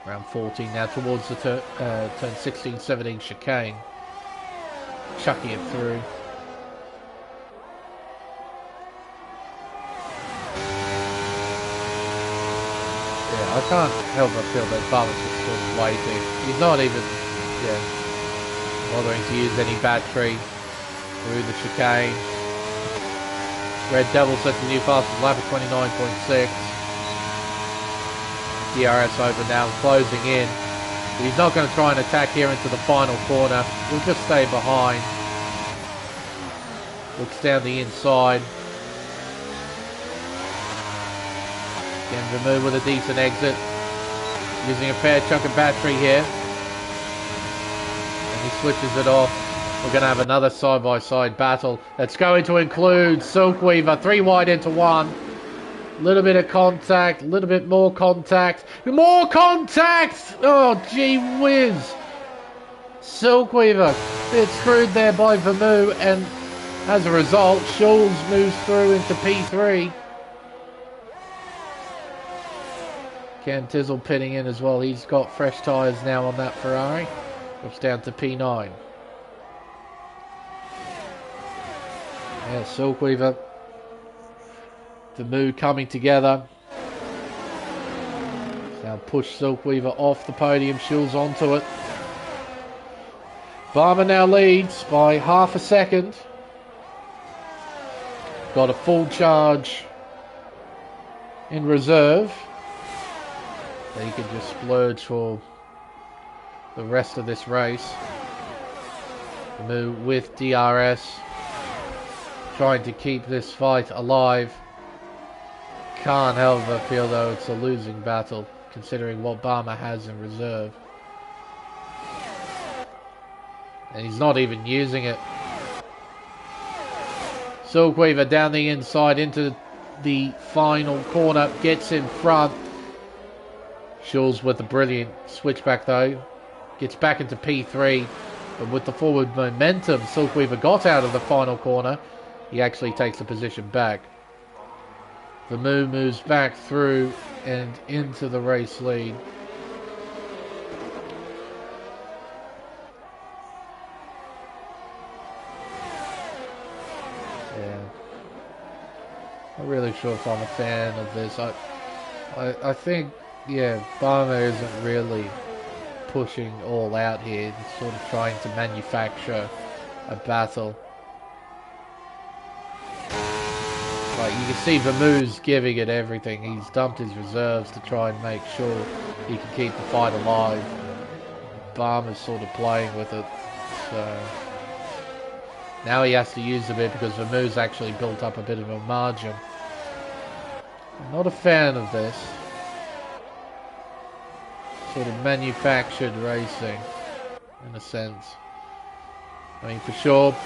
Round 14 now towards the turn 16-17 chicane. Chucking it through. I can't help but feel that Barma's just sort of waiting. He's not even, bothering to use any battery through the chicane. Red Devil sets the new fastest lap at 29.6. DRS over now, closing in. But he's not going to try and attack here into the final corner. He'll just stay behind. Looks down the inside. Again, Vermouth with a decent exit. Using a fair chunk of battery here. And he switches it off. We're going to have another side-by-side battle. That's going to include Silkweaver. 3 wide into 1. A little bit of contact. A little bit more contact. More contact! Oh, gee whiz. Silkweaver bit screwed there by Vermouth. And as a result, Schulz moves through into P3. Cam Tizzle pitting in as well. He's got fresh tyres now on that Ferrari. Drops down to P9. Yeah, Silkweaver. Vermouth coming together. Now push Silkweaver off the podium. Schulz onto it. Barma now leads by half a second. Got a full charge in reserve. That he can just splurge for the rest of this race. Vermouth with DRS. Trying to keep this fight alive. Can't help but feel though it's a losing battle, considering what Barma has in reserve. And he's not even using it. Silkweaver down the inside into the final corner. Gets in front. Schulz with a brilliant switchback though. Gets back into P3. But with the forward momentum Silkweaver got out of the final corner, he actually takes the position back. Vermouth moves back through and into the race lead. really sure if I'm a fan of this. I think, yeah, Barma isn't really pushing all out here. He's sort of trying to manufacture a battle. Like, you can see Vermouth's giving it everything. He's dumped his reserves to try and make sure he can keep the fight alive. Barma's sort of playing with it. So now he has to use a bit because Vermouth's actually built up a bit of a margin. I'm not a fan of this. Sort of manufactured racing, in a sense. I mean, for sure,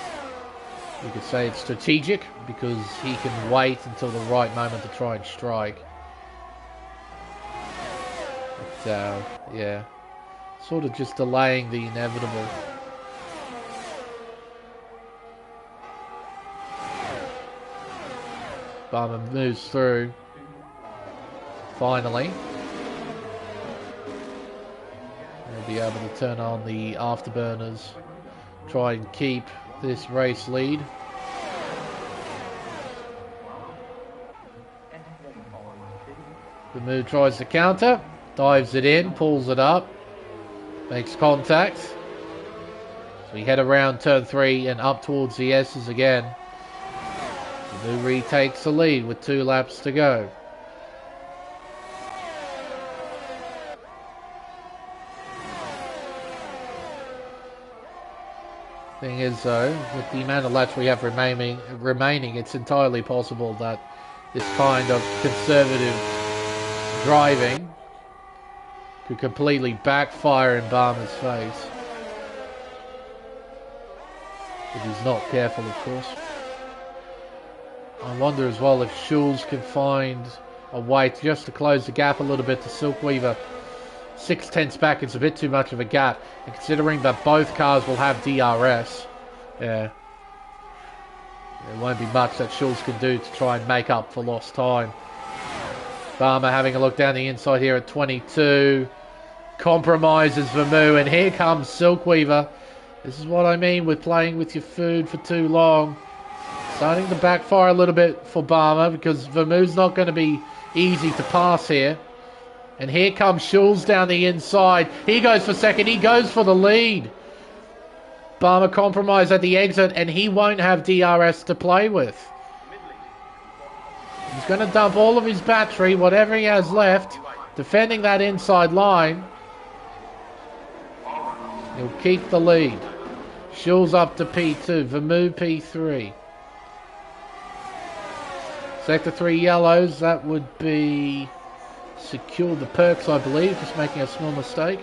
you could say it's strategic because he can wait until the right moment to try and strike. But, yeah, sort of just delaying the inevitable. Barma moves through. Finally. He'll be able to turn on the afterburners. Try and keep this race lead. Vermouth tries to counter. Dives it in. Pulls it up. Makes contact. So we head around turn 3 and up towards the S's again. Vermouth retakes the lead with 2 laps to go. Thing is, though, with the amount of laps we have remaining, it's entirely possible that this kind of conservative driving could completely backfire in Barma's face. If he's not careful, of course. I wonder as well if Schulz can find a way just to close the gap a little bit to Silkweaver. 6/10 back, it's a bit too much of a gap. And considering that both cars will have DRS, yeah, there won't be much that Schulz can do to try and make up for lost time. Barma having a look down the inside here at 22. Compromises Vermouth, and here comes Silkweaver. This is what I mean with playing with your food for too long. Starting to backfire a little bit for Barma because Vermouth's not going to be easy to pass here. And here comes Schulz down the inside. He goes for second. He goes for the lead. Barma compromised at the exit, and he won't have DRS to play with. He's going to dump all of his battery, whatever he has left, defending that inside line. He'll keep the lead. Schulz up to P2. Vermouth P3. Sector 3 yellows. That would be... secure the perks, I believe, just making a small mistake.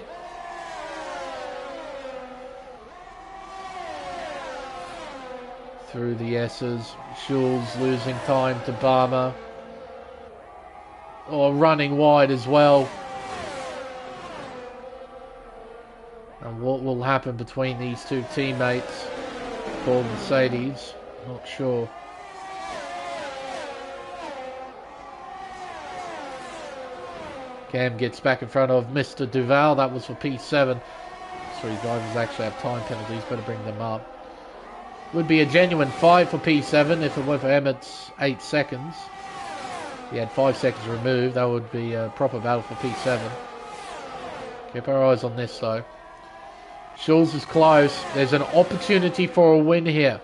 Through the S's, Schulz losing time to Barma. Or running wide as well. And what will happen between these two teammates for Mercedes, not sure. Cam gets back in front of Mr. Duval. That was for P7. 3 drivers actually have time penalties. Better bring them up. Would be a genuine 5 for P7 if it were for Emmett's 8 seconds. He had 5 seconds removed. That would be a proper battle for P7. Keep our eyes on this though. Schulz is close. There's an opportunity for a win here.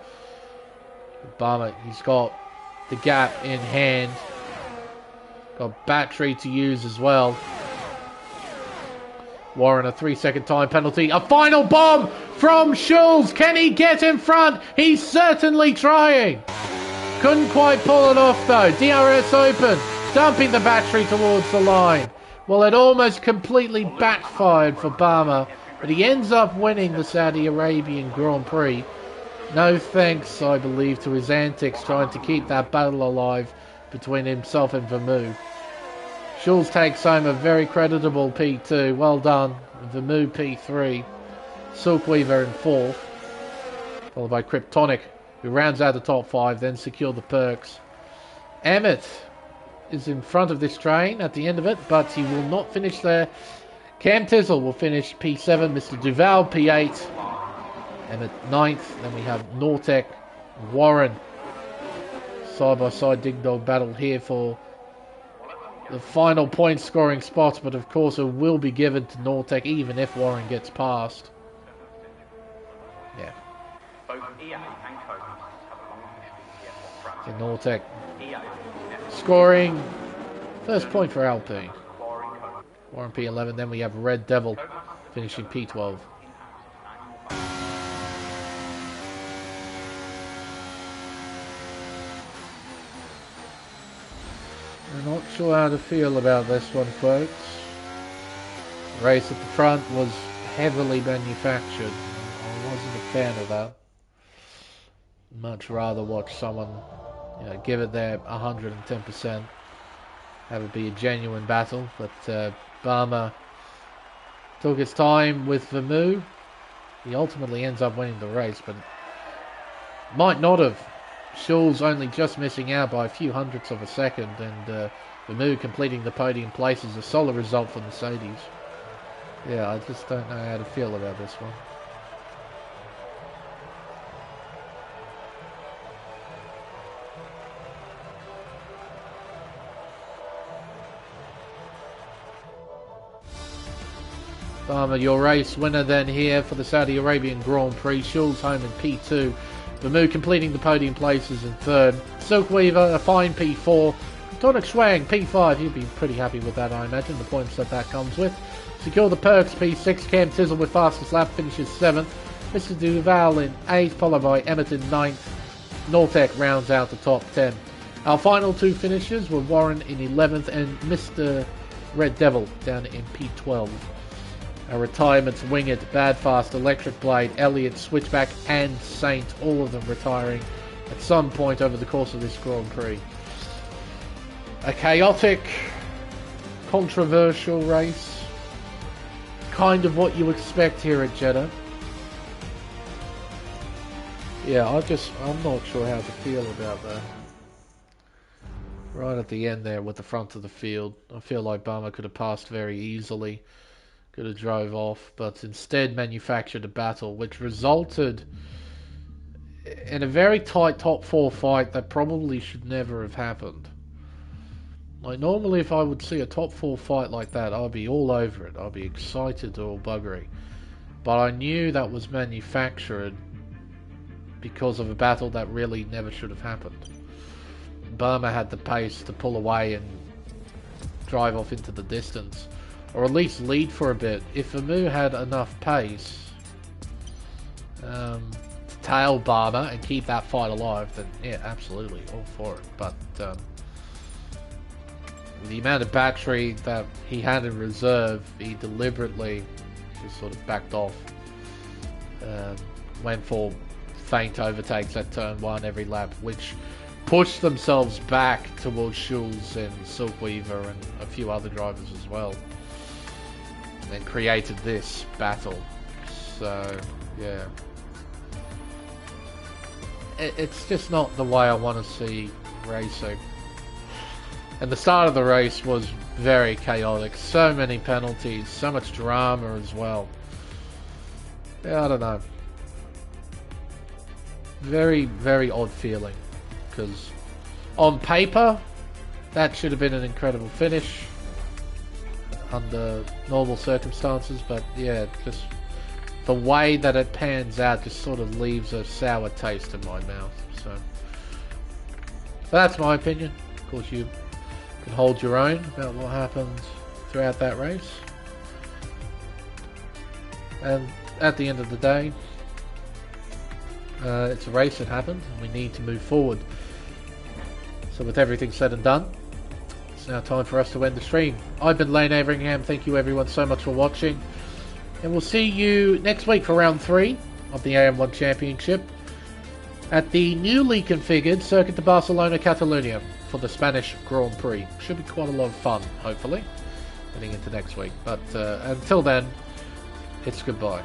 Barma, he's got the gap in hand. Got battery to use as well. Warren, a 3-second time penalty. A final bomb from Schulz. Can he get in front? He's certainly trying. Couldn't quite pull it off though. DRS open. Dumping the battery towards the line. Well, it almost completely backfired for Barma. But he ends up winning the Saudi Arabian Grand Prix. No thanks, I believe, to his antics trying to keep that battle alive between himself and Vermouth. Schulz takes home a very creditable P2. Well done. Vermouth P3. Silkweaver in 4th. Followed by Kryptonic, who rounds out the top 5, then secure the perks. Emmett is in front of this train at the end of it, but he will not finish there. Cam Tizzle will finish P7. Mr. Duval P8. Emmett 9th. Then we have Nortec, Warren side-by-side ding-dong battle here for the final point scoring spots, but of course it will be given to Nortec even if Warren gets past. Yeah. So Nortec scoring first point for LP. Warren P11, then we have Red Devil finishing P12. I'm not sure how to feel about this one, folks. The race at the front was heavily manufactured. I wasn't a fan of that. Much rather watch someone, give it their 110%, have it be a genuine battle. But Barmer took his time with Vermouth. He ultimately ends up winning the race, but might not have. Schulz only just missing out by a few hundredths of a second, and Vermouth completing the podium place is a solid result for Mercedes. Yeah, I just don't know how to feel about this one. Barmer, your race winner then here for the Saudi Arabian Grand Prix. Schulz home in P2. Vermouth completing the podium places in third. Silkweaver, a fine P4. Tonic Schwang, P5. You'd be pretty happy with that, I imagine, the points that comes with. Secure the Perks, P6. Cam Tizzle with fastest lap finishes 7th. Mr. Duval in 8th, followed by Emmett in 9th. Nortec rounds out the top 10. Our final two finishers were Warren in 11th and Mr. Red Devil down in P12. Our retirements, Wingett, Badfast, Electric Blade, Elliott, Switchback and Saint, all of them retiring at some point over the course of this Grand Prix. A chaotic, controversial race. Kind of what you expect here at Jeddah. Yeah, I'm not sure how to feel about that. Right at the end there with the front of the field, I feel like Barmer could have passed very easily. Could have drove off, but instead manufactured a battle which resulted in a very tight top 4 fight that probably should never have happened. Like, normally if I would see a top 4 fight like that, I'd be all over it. I'd be excited to all buggery. But I knew that was manufactured because of a battle that really never should have happened. Barmer had the pace to pull away and drive off into the distance. Or at least lead for a bit. If Vermouth had enough pace to tail Barmer and keep that fight alive, then yeah, absolutely, all for it. But the amount of battery that he had in reserve, he deliberately just sort of backed off. Went for faint overtakes at turn 1 every lap, which pushed themselves back towards Schulz and Silkweaver and a few other drivers as well. And created this battle. So, yeah. It's just not the way I want to see racing. And the start of the race was very chaotic. So many penalties, so much drama as well. Yeah, I don't know. Very, very odd feeling. Because on paper, that should have been an incredible finish under normal circumstances, but yeah, just the way that it pans out just sort of leaves a sour taste in my mouth. So that's my opinion. Of course, you can hold your own about what happened throughout that race. And at the end of the day, it's a race that happened, and we need to move forward. So with everything said and done, it's now time for us to end the stream. I've been Lane Everingham. Thank you everyone so much for watching. And we'll see you next week for round 3 of the AM1 Championship at the newly configured Circuit de Barcelona Catalunya for the Spanish Grand Prix. Should be quite a lot of fun, hopefully, heading into next week. But until then, it's goodbye.